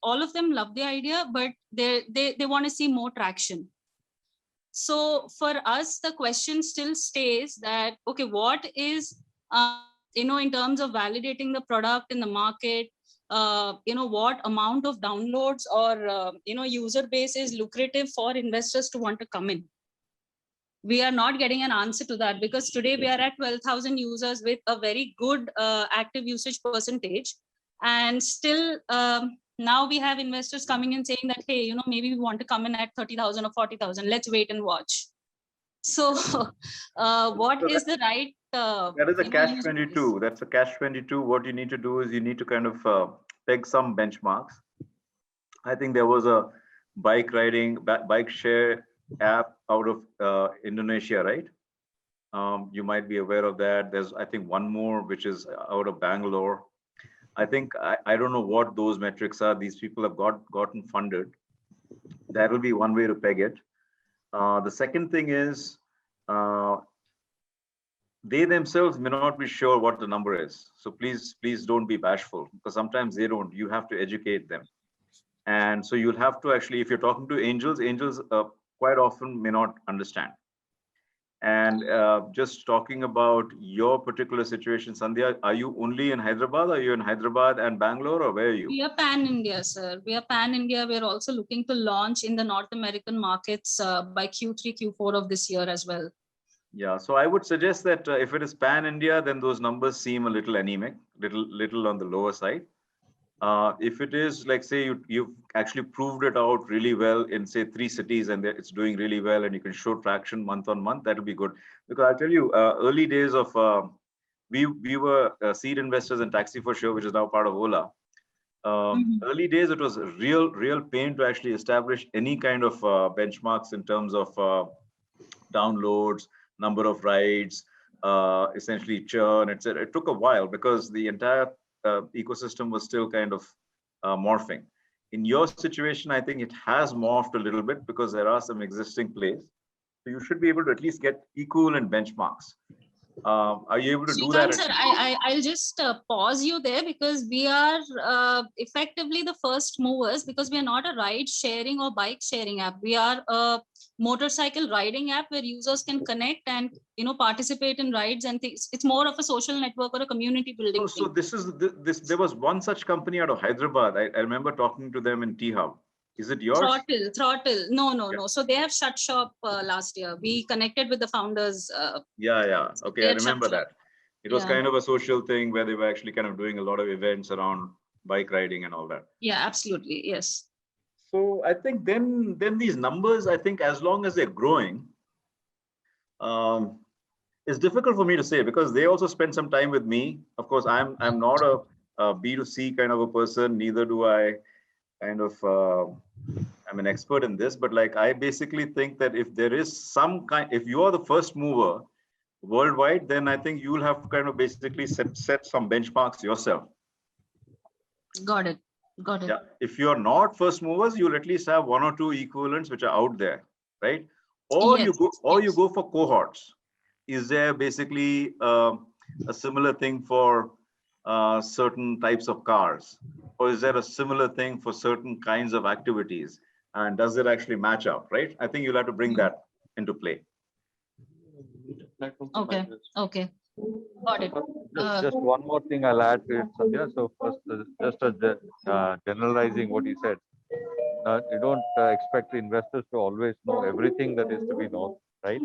all of them love the idea, but they want to see more traction. So for us, the question still stays that, okay, what is, in terms of validating the product in the market, what amount of downloads or, user base is lucrative for investors to want to come in? We are not getting an answer to that, because today we are at 12,000 users with a very good active usage percentage. And still, now we have investors coming in saying that, hey, maybe we want to come in at 30,000 or 40,000. Let's wait and watch. So what is the right? That is a catch-22. That's a catch-22. What you need to do is you need to kind of peg some benchmarks. I think there was a bike share app out of Indonesia, right? You might be aware of that. There's, I think, one more which is out of Bangalore. I think I don't know what those metrics are. These people have gotten funded. That will be one way to peg it. The second thing is they themselves may not be sure what the number is. So please don't be bashful, because sometimes they don't. You have to educate them. And so you'll have to actually, if you're talking to angels quite often may not understand. And just talking about your particular situation, Sandhya, are you only in Hyderabad? Are you in Hyderabad and Bangalore, or where are you? We are pan-India, sir. We are pan-India. We're also looking to launch in the North American markets by Q3, Q4 of this year as well. Yeah, so I would suggest that if it is pan-India, then those numbers seem a little anemic, little on the lower side. If it is, like, say, you've actually proved it out really well in, say, 3 cities, and it's doing really well, and you can show traction month on month, that'll be good. Because I'll tell you, early days of, we were seed investors in Taxi for Sure, which is now part of Ola. Early days, it was a real pain to actually establish any kind of benchmarks in terms of downloads, number of rides, essentially churn, etc. It took a while because the entire ecosystem was still kind of morphing. In your situation, I think it has morphed a little bit because there are some existing plays. So you should be able to at least get equivalent benchmarks. Are you able to do that? Sir, I'll just pause you there, because we are effectively the first movers, because we are not a ride sharing or bike sharing app. We are a motorcycle riding app where users can connect and participate in rides and things. It's more of a social network or a community building. So there was one such company out of Hyderabad. I remember talking to them in T-Hub. Is it yours? Throttle. No. So they have shut shop last year. We connected with the founders. Yeah. Okay, I remember that. It was kind of a social thing where they were actually kind of doing a lot of events around bike riding and all that. Yeah, absolutely. Yes. So I think then these numbers, I think as long as they're growing, it's difficult for me to say, because they also spend some time with me. Of course, I'm not a B2C kind of a person, neither do I kind of, I'm an expert in this, but like, I basically think that if there is some kind, if you are the first mover worldwide, then I think you will have to kind of basically set some benchmarks yourself. Got it. Yeah. If you're not first movers, you'll at least have 1 or 2 equivalents which are out there, right? Or you go for cohorts. Is there basically a similar thing for certain types of cars? Or is there a similar thing for certain kinds of activities? And does it actually match up, right? I think you'll have to bring that into play. Okay. Got it. Just one more thing I'll add to it, Sandhya. So first, just generalizing what he said. You don't expect the investors to always know everything that is to be known, right?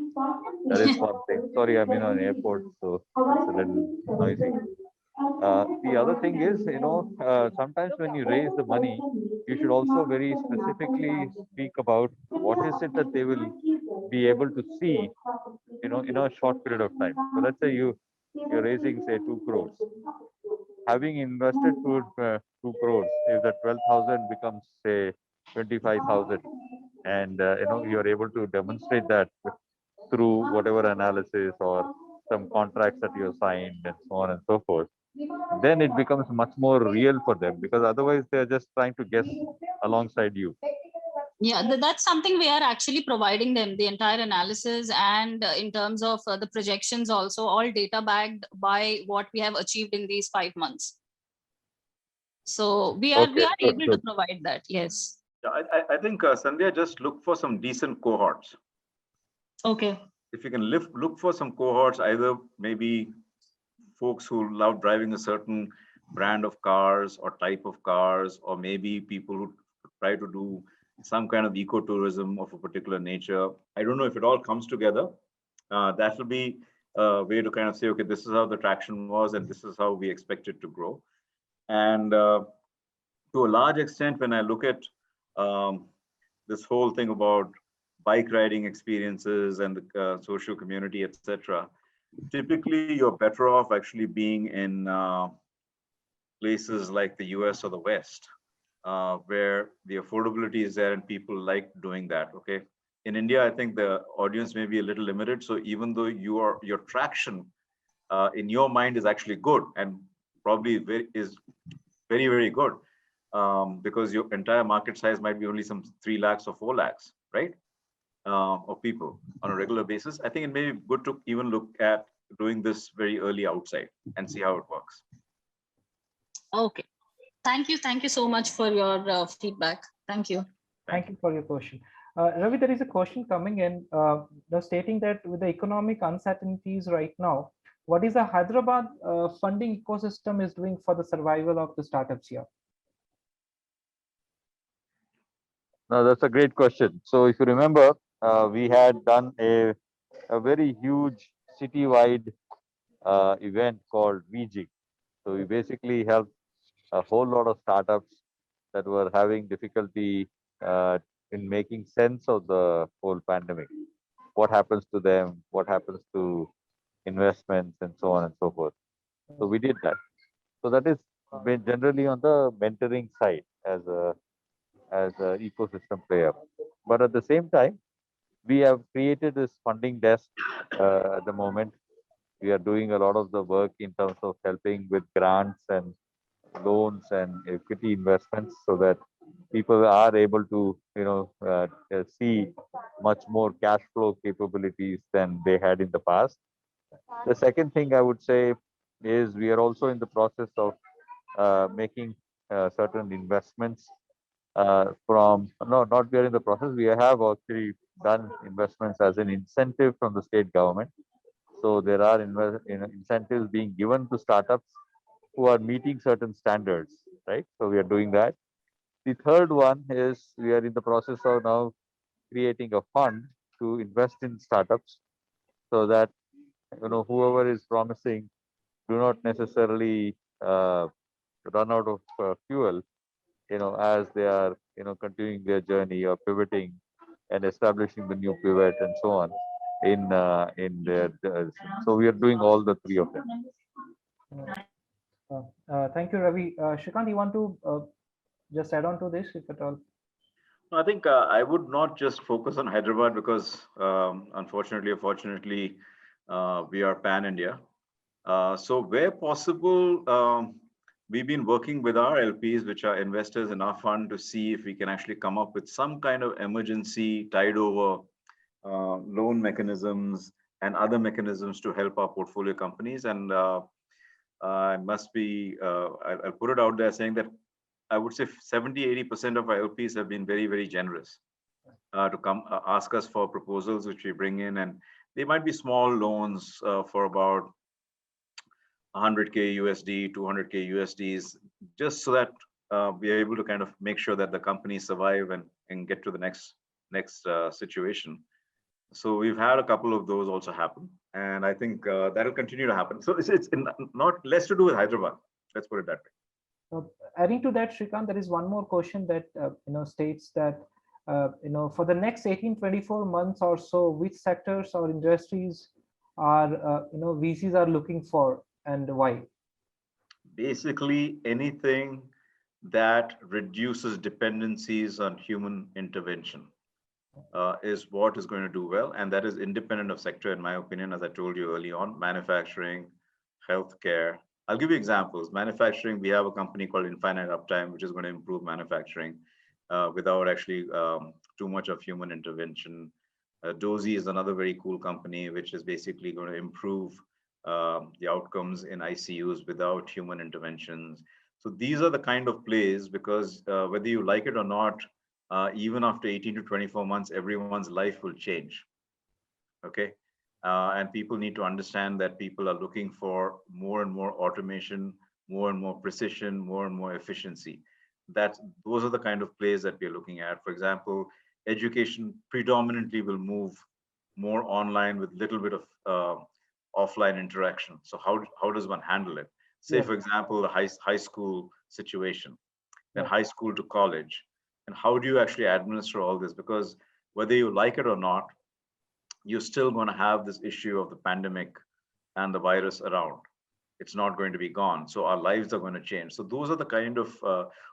That is one thing. Sorry, I'm in an airport, so it's a little noisy. The other thing is, sometimes when you raise the money, you should also very specifically speak about what is it that they will be able to see, in a short period of time. So let's say you're raising, say, 2 crores. Having invested 2 crores, if the 12,000 becomes, say, 25,000, and you're able to demonstrate that through whatever analysis or some contracts that you signed and so on and so forth, then it becomes much more real for them, because otherwise they're just trying to guess alongside you. Yeah, that's something we are actually providing them, the entire analysis, and in terms of the projections also, all data backed by what we have achieved in these 5 months. So we are Okay, good, able to good. provide that. Yes. Yeah, I think Sandhya, just look for some decent cohorts. Okay. If you can look for some cohorts, either maybe folks who love driving a certain brand of cars or type of cars, or maybe people who try to do some kind of ecotourism of a particular nature. I don't know if it all comes together. That will be a way to kind of say, okay, this is how the traction was, and this is how we expect it to grow. And to a large extent, when I look at this whole thing about bike riding experiences and the social community, etc., typically you're better off actually being in places like the US or the West, where the affordability is there and people like doing that. Okay. In India, I think the audience may be a little limited. So even though your traction in your mind is actually good and probably is very, very good, because your entire market size might be only some 3 lakhs or 4 lakhs, right? Of people on a regular basis. I think it may be good to even look at doing this very early outside and see how it works. Okay. Thank you. Thank you so much for your feedback. Thank you. Thank you for your question. Ravi, there is a question coming in stating that with the economic uncertainties right now, what is the Hyderabad funding ecosystem is doing for the survival of the startups here? No, that's a great question. So if you remember, we had done a very huge citywide event called VG. So we basically helped a whole lot of startups that were having difficulty in making sense of the whole pandemic. What happens to them? What happens to investments and so on and so forth. So we did that. So that is generally on the mentoring side as a ecosystem player. But at the same time, we have created this funding desk at the moment. We are doing a lot of the work in terms of helping with grants and loans and equity investments so that people are able to, see much more cash flow capabilities than they had in the past. The second thing I would say is we are also in the process of making certain investments not we are in the process. We have actually done investments as an incentive from the state government. So there are incentives being given to startups who are meeting certain standards, right? So we are doing that. The third one is we are in the process of now creating a fund to invest in startups so that whoever is promising do not necessarily run out of fuel, as they are continuing their journey or pivoting and establishing the new pivot and so on in their so we are doing all the three of them. Thank you, Ravi. Shrikant, you want to just add on to this, if at all? I think I would not just focus on Hyderabad because unfortunately or fortunately, we are pan-India. So where possible, we've been working with our LPs, which are investors in our fund, to see if we can actually come up with some kind of emergency tide over loan mechanisms and other mechanisms to help our portfolio companies. And I must be, I'll put it out there saying that I would say 70-80% of our LPs have been very, very generous to come ask us for proposals, which we bring in. And they might be small loans for about 100K USD, 200K USDs, just so that we are able to kind of make sure that the companies survive and get to the next situation. So we've had a couple of those also happen, and I think that'll continue to happen. So it's not less to do with Hyderabad. Let's put it that way. Adding to that, Shrikant, there is one more question that states that for the next 18-24 months or so, which sectors or industries are VCs are looking for and why? Basically, anything that reduces dependencies on human intervention is what is going to do well, and that is independent of sector, in my opinion. As I told you early on, manufacturing, healthcare. I'll give you examples. Manufacturing, we have a company called Infinite Uptime, which is going to improve manufacturing without actually too much of human intervention. Dozy is another very cool company, which is basically going to improve the outcomes in ICUs without human interventions. So these are the kind of plays, because whether you like it or not, even after 18 to 24 months, everyone's life will change. Okay. And people need to understand that people are looking for more and more automation, more and more precision, more and more efficiency. Those are the kind of plays that we're looking at. For example, education predominantly will move more online with little bit of offline interaction. So how does one handle it? Say, for example, the high school situation, then high school to college. And how do you actually administer all this? Because whether you like it or not, you're still going to have this issue of the pandemic and the virus around. It's not going to be gone. So our lives are going to change. So those are the kind of,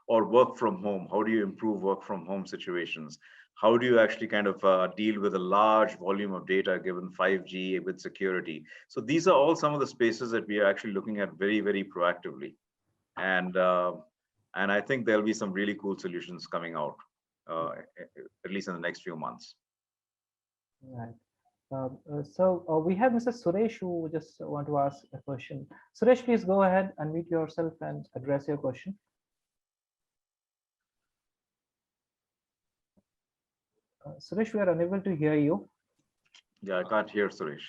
or work from home. How do you improve work from home situations? How do you actually kind of deal with a large volume of data given 5G with security? So these are all some of the spaces that we are actually looking at very, very proactively. And I think there'll be some really cool solutions coming out, at least in the next few months. Right. So we have Mr. Suresh who just want to ask a question. Suresh, please go ahead, unmute yourself and address your question. Suresh, we are unable to hear you. Yeah, I can't hear Suresh.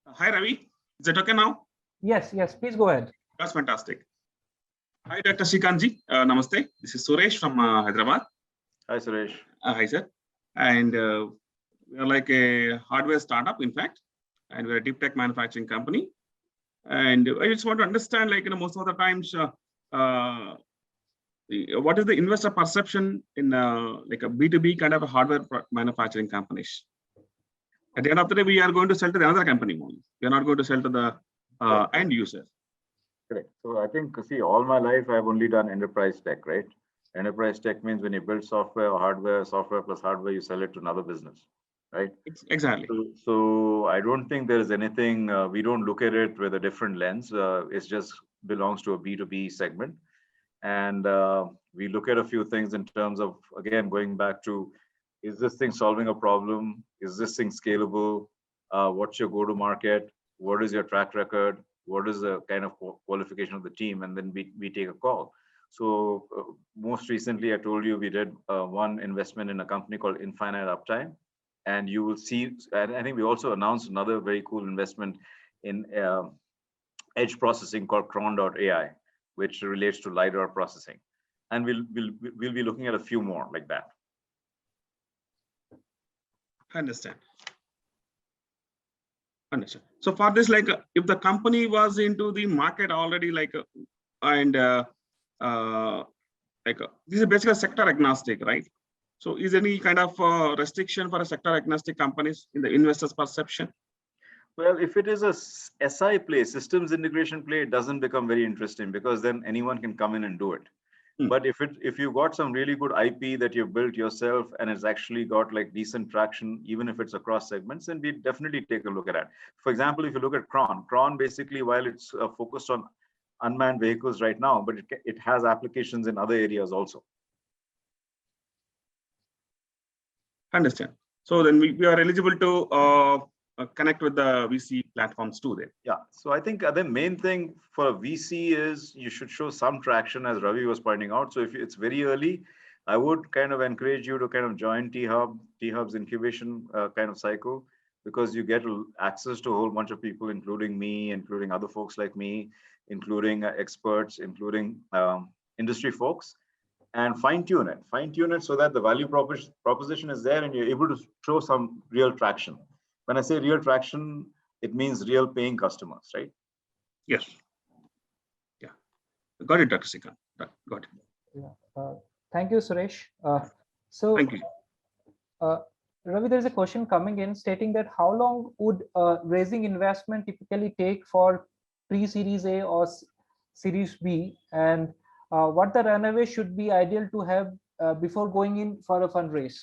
Hi, Ravi. Is it okay now? Yes, please go ahead. That's fantastic. Hi, Dr. Srikanth. Namaste. This is Suresh from Hyderabad. Hi, Suresh. Hi, sir. And we are like a hardware startup, in fact, and we're a deep tech manufacturing company. And I just want to understand, like, most of the times, what is the investor perception in like a B2B kind of a hardware manufacturing companies? At the end of the day, we are going to sell to the other company only. We are not going to sell to the end user. Correct. So I think, see, all my life, I've only done enterprise tech, right? Enterprise tech means when you build software or hardware, software plus hardware, you sell it to another business, right? Exactly. So I don't think there is anything, we don't look at it with a different lens. It just belongs to a B2B segment. And we look at a few things in terms of, again, going back to, is this thing solving a problem? Is this thing scalable? What's your go-to-market? What is your track record? What is the kind of qualification of the team? And then we take a call. So most recently, I told you we did one investment in a company called Infinite Uptime. And you will see, and I think we also announced another very cool investment in edge processing called Cron.ai, which relates to LiDAR processing. And we'll be looking at a few more like that. Understand. So for this, like, if the company was into the market already, like, and like, this is basically sector agnostic, right? So is any kind of restriction for a sector agnostic companies in the investors' perception? Well, if it is a SI play, systems integration play, it doesn't become very interesting because then anyone can come in and do it. But if you got some really good IP that you've built yourself and it's actually got like decent traction, even if it's across segments, then we definitely take a look at that. For example, if you look at Cron basically, while it's focused on unmanned vehicles right now, but it has applications in other areas also. Understand. So then we are eligible to connect with the VC platforms too then. Yeah, so I think the main thing for a VC is you should show some traction, as Ravi was pointing out. So if it's very early, I would kind of encourage you to kind of join T-Hub's incubation kind of cycle, because you get access to a whole bunch of people, including me, including other folks like me, including experts, including industry folks, and fine tune it so that the value proposition is there and you're able to show some real traction. When I say real traction, it means real paying customers, right? Yes. Yeah. Got it, Dr. Srikanth. Got it. Yeah. Thank you, Suresh. Thank you. Ravi, there's a question coming in stating that how long would raising investment typically take for pre-series A or series B, and what the runway should be ideal to have before going in for a fundraise?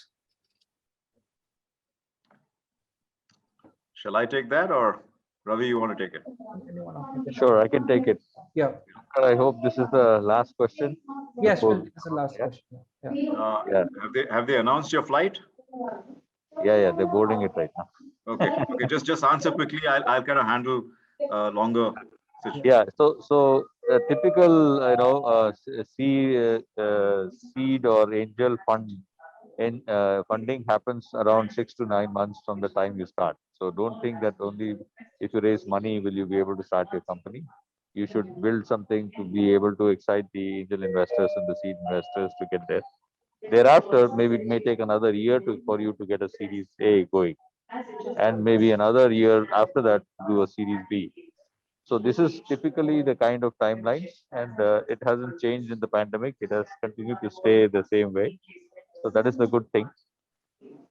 Shall I take that, or Ravi, you want to take it? Sure, I can take it. Yeah. I hope this is the last question. Yes, Before- this is the last question. Yeah. Yeah. Have they announced your flight? Yeah, they're boarding it right now. Okay, just answer quickly. I'll kind of handle longer Yeah, so typical, seed or angel funding happens around 6 to 9 months from the time you start. So don't think that only if you raise money will you be able to start your company. You should build something to be able to excite the angel investors and the seed investors to get there. Thereafter, maybe it may take another year for you to get a Series A going, and maybe another year after that to do a Series B. So this is typically the kind of timelines, and it hasn't changed in the pandemic. It has continued to stay the same way. So that is the good thing.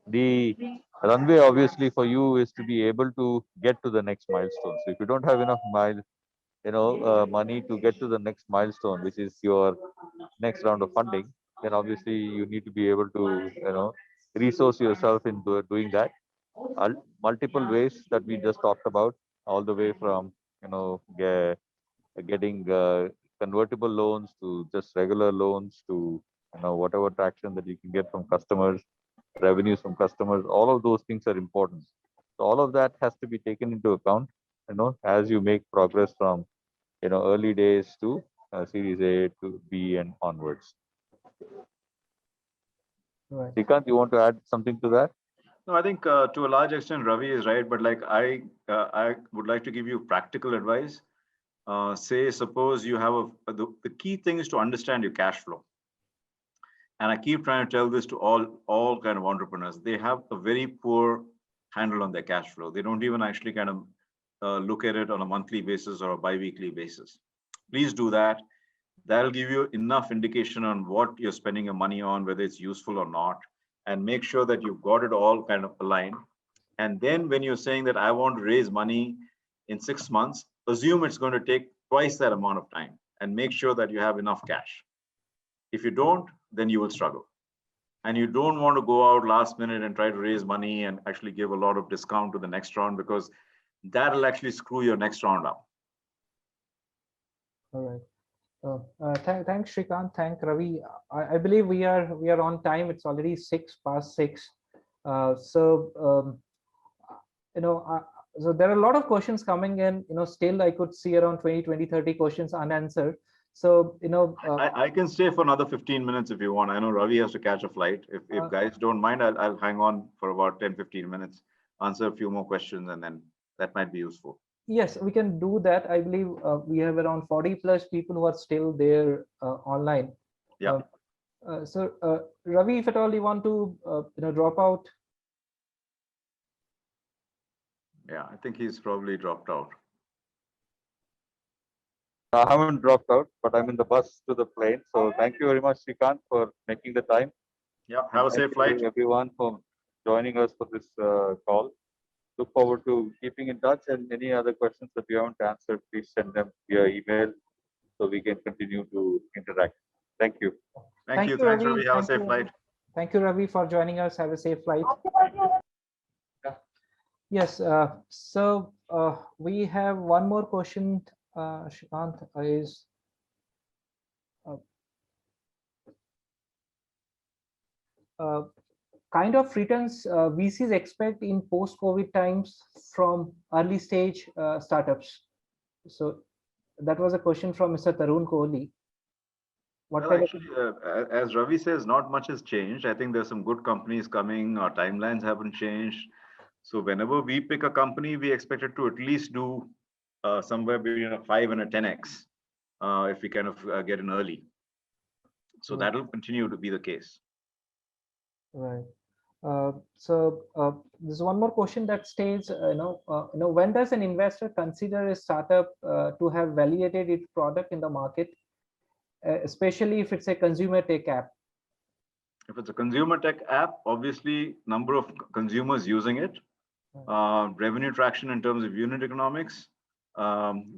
The runway, obviously, for you is to be able to get to the next milestone. So if you don't have enough money to get to the next milestone, which is your next round of funding, then obviously you need to be able to, resource yourself into doing that. Multiple ways that we just talked about, all the way from, getting convertible loans to just regular loans to, whatever traction that you can get from customers, revenues from customers. All of those things are important. So all of that has to be taken into account, as you make progress from, early days to Series A to B and onwards. Right. Srikanth, you want to add something to that? No, I think to a large extent, Ravi is right. But like I would like to give you practical advice. Suppose you have the key thing is to understand your cash flow. And I keep trying to tell this to all kind of entrepreneurs. They have a very poor handle on their cash flow. They don't even actually kind of look at it on a monthly basis or a bi-weekly basis. Please do that. That'll give you enough indication on what you're spending your money on, whether it's useful or not, and make sure that you've got it all kind of aligned. And then when you're saying that I want to raise money in 6 months, assume it's going to take twice that amount of time and make sure that you have enough cash. If you don't, then you will struggle. And you don't want to go out last minute and try to raise money and actually give a lot of discount to the next round, because that'll actually screw your next round up. All right. Thanks, Srikanth. Thank Ravi. I believe we are on time. It's already 6:06. So there are a lot of questions coming in. Still I could see around 20, 30 questions unanswered. So I can stay for another 15 minutes if you want. I know Ravi has to catch a flight. If guys don't mind, I'll hang on for about 10-15 minutes, answer a few more questions, and then that might be useful. Yes, we can do that. I believe we have around 40 plus people who are still there online. Yeah. So Ravi, if at all you want to drop out. Yeah, I think he's probably dropped out. I haven't dropped out, but I'm in the bus to the plane. So thank you very much, Srikanth, for making the time. Yeah, have a safe flight. Thank you everyone for joining us for this call. Look forward to keeping in touch, and any other questions that you haven't answered, please send them via email so we can continue to interact. Thank you. Thank you. Thanks, Ravi. Have a safe flight. Thank you, Ravi, for joining us. Have a safe flight. Yes. So we have one more question. Srikanth is kind of returns VCs expect in post-COVID times from early stage startups. So that was a question from Mr. Tarun Kohli. Well, actually, as Ravi says, not much has changed. I think there's some good companies coming. Our timelines haven't changed. So whenever we pick a company, we expect it to at least do somewhere between a 5 and a 10x if we kind of get in early. So that will continue to be the case. Right. So there's one more question that states, when does an investor consider a startup to have validated its product in the market, especially if it's a consumer tech app? If it's a consumer tech app, obviously number of consumers using it, revenue traction in terms of unit economics,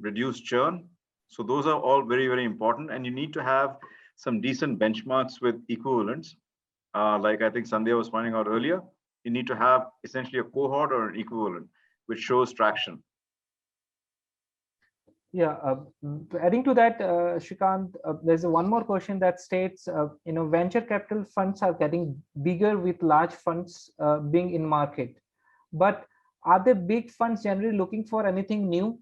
reduced churn. So those are all very, very important. And you need to have some decent benchmarks with equivalents. Like I think Sandhya was pointing out earlier, you need to have essentially a cohort or an equivalent, which shows traction. Yeah, adding to that, Srikanth, there's one more question that states, venture capital funds are getting bigger with large funds being in market. But are the big funds generally looking for anything new?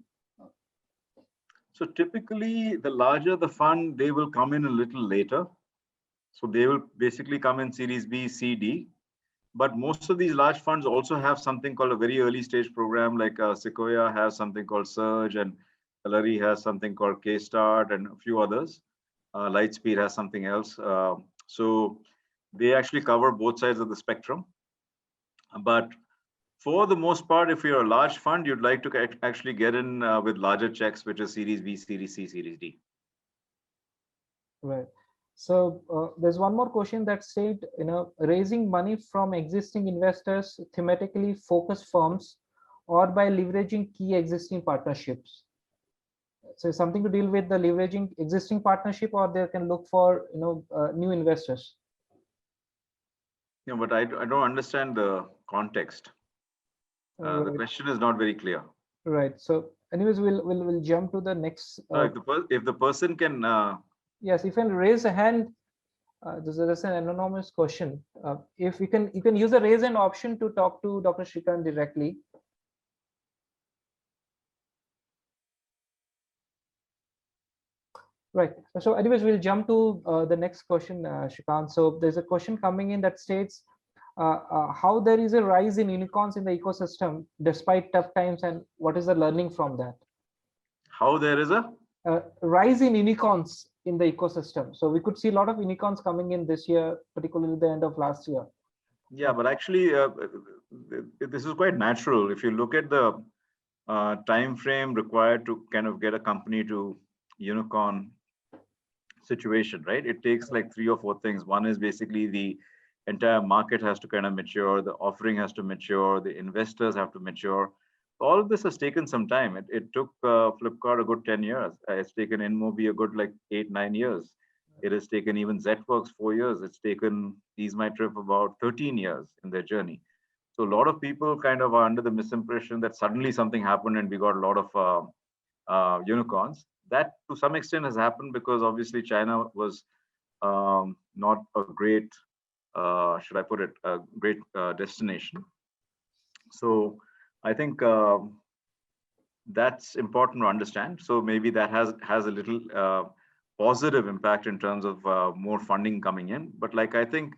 So typically, the larger the fund, they will come in a little later. So they will basically come in Series B, C, D. But most of these large funds also have something called a very early stage program, like Sequoia has something called Surge, and Alari has something called K-Start, and a few others. Lightspeed has something else. So they actually cover both sides of the spectrum. But for the most part, if you're a large fund, you'd like to actually get in with larger checks, which is Series B, Series C, Series D. Right. So there's one more question that said, raising money from existing investors, thematically focused firms, or by leveraging key existing partnerships. So something to deal with the leveraging existing partnership, or they can look for new investors. Yeah, but I don't understand the context. The question is not very clear. Right. So, anyways, we'll jump to the next. If the person can. Yes, if you can raise a hand. This is an anonymous question. If you can use the raise hand option to talk to Dr. Srikanth directly. Right. So anyways, we'll jump to the next question, Srikanth. So there's a question coming in that states how there is a rise in unicorns in the ecosystem despite tough times, and what is the learning from that? How there is a rise in unicorns in the ecosystem. So we could see a lot of unicorns coming in this year, particularly the end of last year. Yeah, but actually, this is quite natural. If you look at the time frame required to kind of get a company to unicorn situation, right? It takes like 3 or 4 things. One is basically the entire market has to kind of mature, the offering has to mature, the investors have to mature. All of this has taken some time. It took Flipkart a good 10 years. It's taken InMobi a good like 8-9 years. It has taken even Zworks 4 years. It's taken EaseMyTrip about 13 years in their journey. So a lot of people kind of are under the misimpression that suddenly something happened and we got a lot of unicorns. That to some extent has happened because obviously China was not a great, should I put it, a great destination. So I think that's important to understand. So maybe that has a little positive impact in terms of more funding coming in. But like I think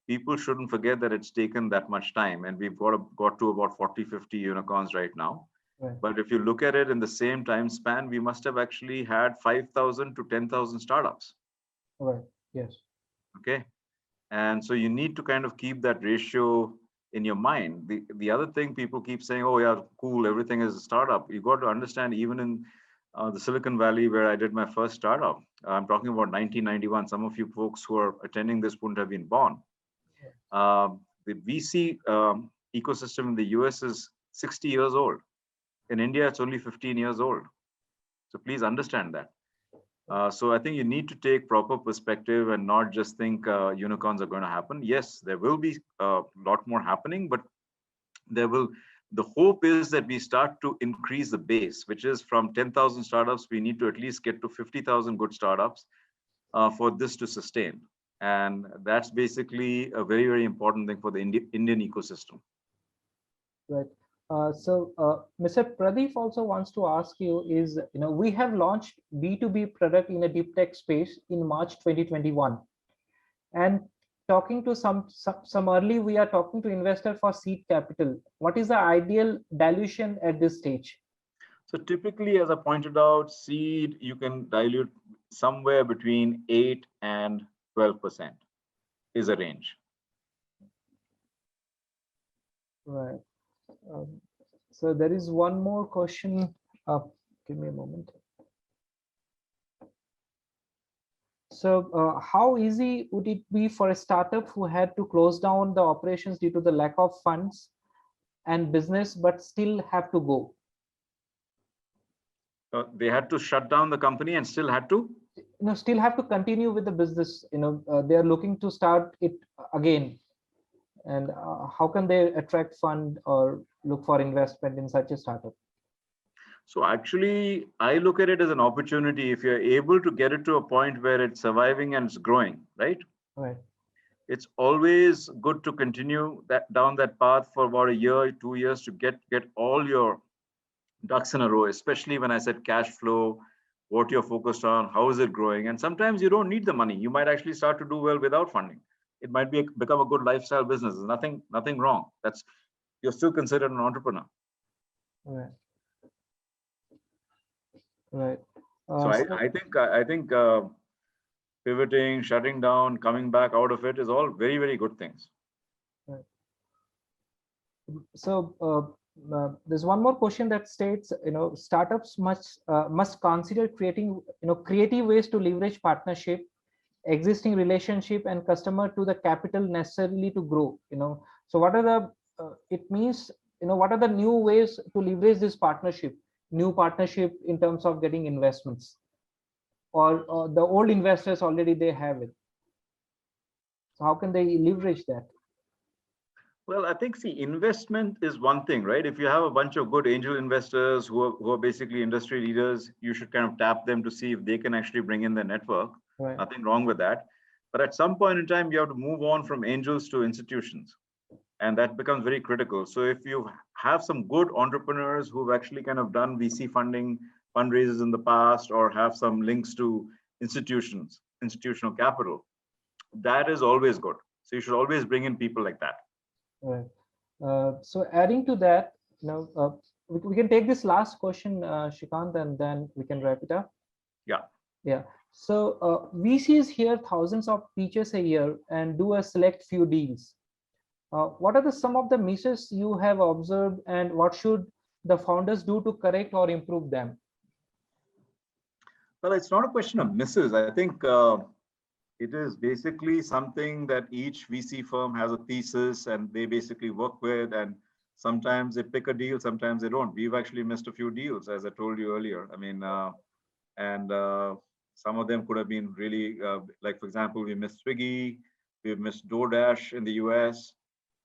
people shouldn't forget that it's taken that much time, and we've got to about 40-50 unicorns right now. Right. But if you look at it in the same time span, we must have actually had 5,000 to 10,000 startups. Right. Yes. Okay. And so you need to kind of keep that ratio in your mind. The other thing people keep saying, oh yeah, cool, everything is a startup. You got to understand, even in the Silicon Valley where I did my first startup, I'm talking about 1991. Some of you folks who are attending this wouldn't have been born. The VC ecosystem in the US is 60 years old. In India, it's only 15 years old. So please understand that. So I think you need to take proper perspective and not just think unicorns are going to happen. Yes, there will be a lot more happening, but the hope is that we start to increase the base, which is from 10,000 startups, we need to at least get to 50,000 good startups for this to sustain. And that's basically a very, very important thing for the Indian ecosystem. Right. Mr. Pradeep also wants to ask you is, we have launched B2B product in a deep tech space in March 2021. And talking to some early, we are talking to investor for seed capital. What is the ideal dilution at this stage? So typically, as I pointed out, seed, you can dilute somewhere between 8 and 12% is a range. Right. So there is one more question. Give me a moment. So how easy would it be for a startup who had to close down the operations due to the lack of funds and business, but still have to go? They had to shut down the company and still had to? Still have to continue with the business. They are looking to start it again. And how can they attract fund or look for investment in such a startup? So actually, I look at it as an opportunity. If you're able to get it to a point where it's surviving and it's growing, right? Right. It's always good to continue down that path for about a year, 2 years to get all your ducks in a row, especially when I said cash flow, what you're focused on, how is it growing. And sometimes you don't need the money. You might actually start to do well without funding. It might become a good lifestyle business. There's nothing wrong. You're still considered an entrepreneur. Right. Right. So I think pivoting, shutting down, coming back out of it is all very, very good things. So there's one more question that states, startups must consider creating, creative ways to leverage partnership, existing relationship, and customer to the capital necessarily to grow. So what are the it means, what are the new ways to leverage this partnership, new partnership in terms of getting investments, or the old investors already they have it. So how can they leverage that? Well, I think, see, investment is one thing, right? If you have a bunch of good angel investors who are basically industry leaders, you should kind of tap them to see if they can actually bring in their network. Right. Nothing wrong with that. But at some point in time, you have to move on from angels to institutions. And that becomes very critical. So if you have some good entrepreneurs who've actually kind of done VC funding, fundraisers in the past, or have some links to institutions, institutional capital, that is always good. So you should always bring in people like that. Right. So adding to that, we can take this last question, Shrikant, and then we can wrap it up. Yeah. Yeah. So VCs hear thousands of pitches a year and do a select few deals. What are some of the misses you have observed, and what should the founders do to correct or improve them? Well, it's not a question of misses. I think it is basically something that each VC firm has a thesis and they basically work with, and sometimes they pick a deal, sometimes they don't. We've actually missed a few deals, as I told you earlier. I mean, some of them could have been really, like, for example, we missed Swiggy, we've missed DoorDash in the US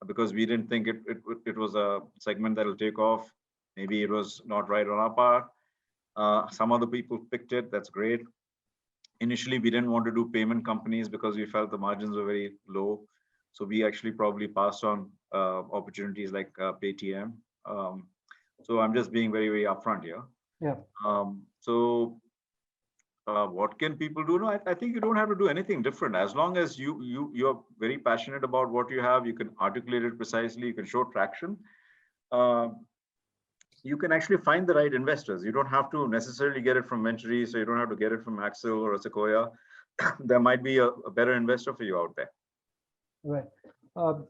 because we didn't think it was a segment that will take off. Maybe it was not right on our part. Some other people picked it, that's great. Initially, we didn't want to do payment companies because we felt the margins were very low. So we actually probably passed on opportunities like Paytm. So I'm just being very, very upfront here. Yeah. What can people do? No, I think you don't have to do anything different. As long as you're very passionate about what you have, you can articulate it precisely, you can show traction. You can actually find the right investors. You don't have to necessarily get it from Venturi, so you don't have to get it from Axel or a Sequoia. There might be a better investor for you out there. Right.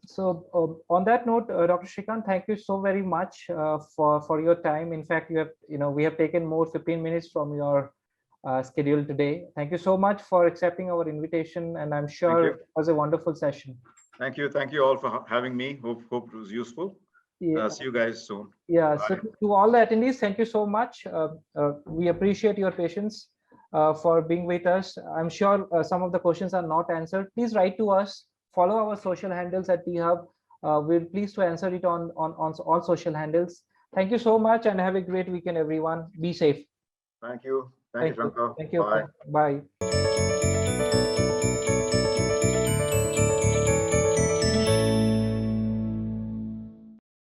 So on that note, Dr. Shrikant, thank you so very much for your time. In fact, we have taken more 15 minutes from your schedule today. Thank you so much for accepting our invitation, and I'm sure it was a wonderful session. Thank you. Thank you all for having me. Hope it was useful. Yeah. See you guys soon. Yeah. Bye. So to all the attendees, thank you so much. We appreciate your patience for being with us. I'm sure some of the questions are not answered. Please write to us. Follow our social handles at T-Hub. We're pleased to answer it on all social handles. Thank you so much, and have a great weekend, everyone. Be safe. Thank you. Thank you, Shankar. Thank you. Bye. Bye.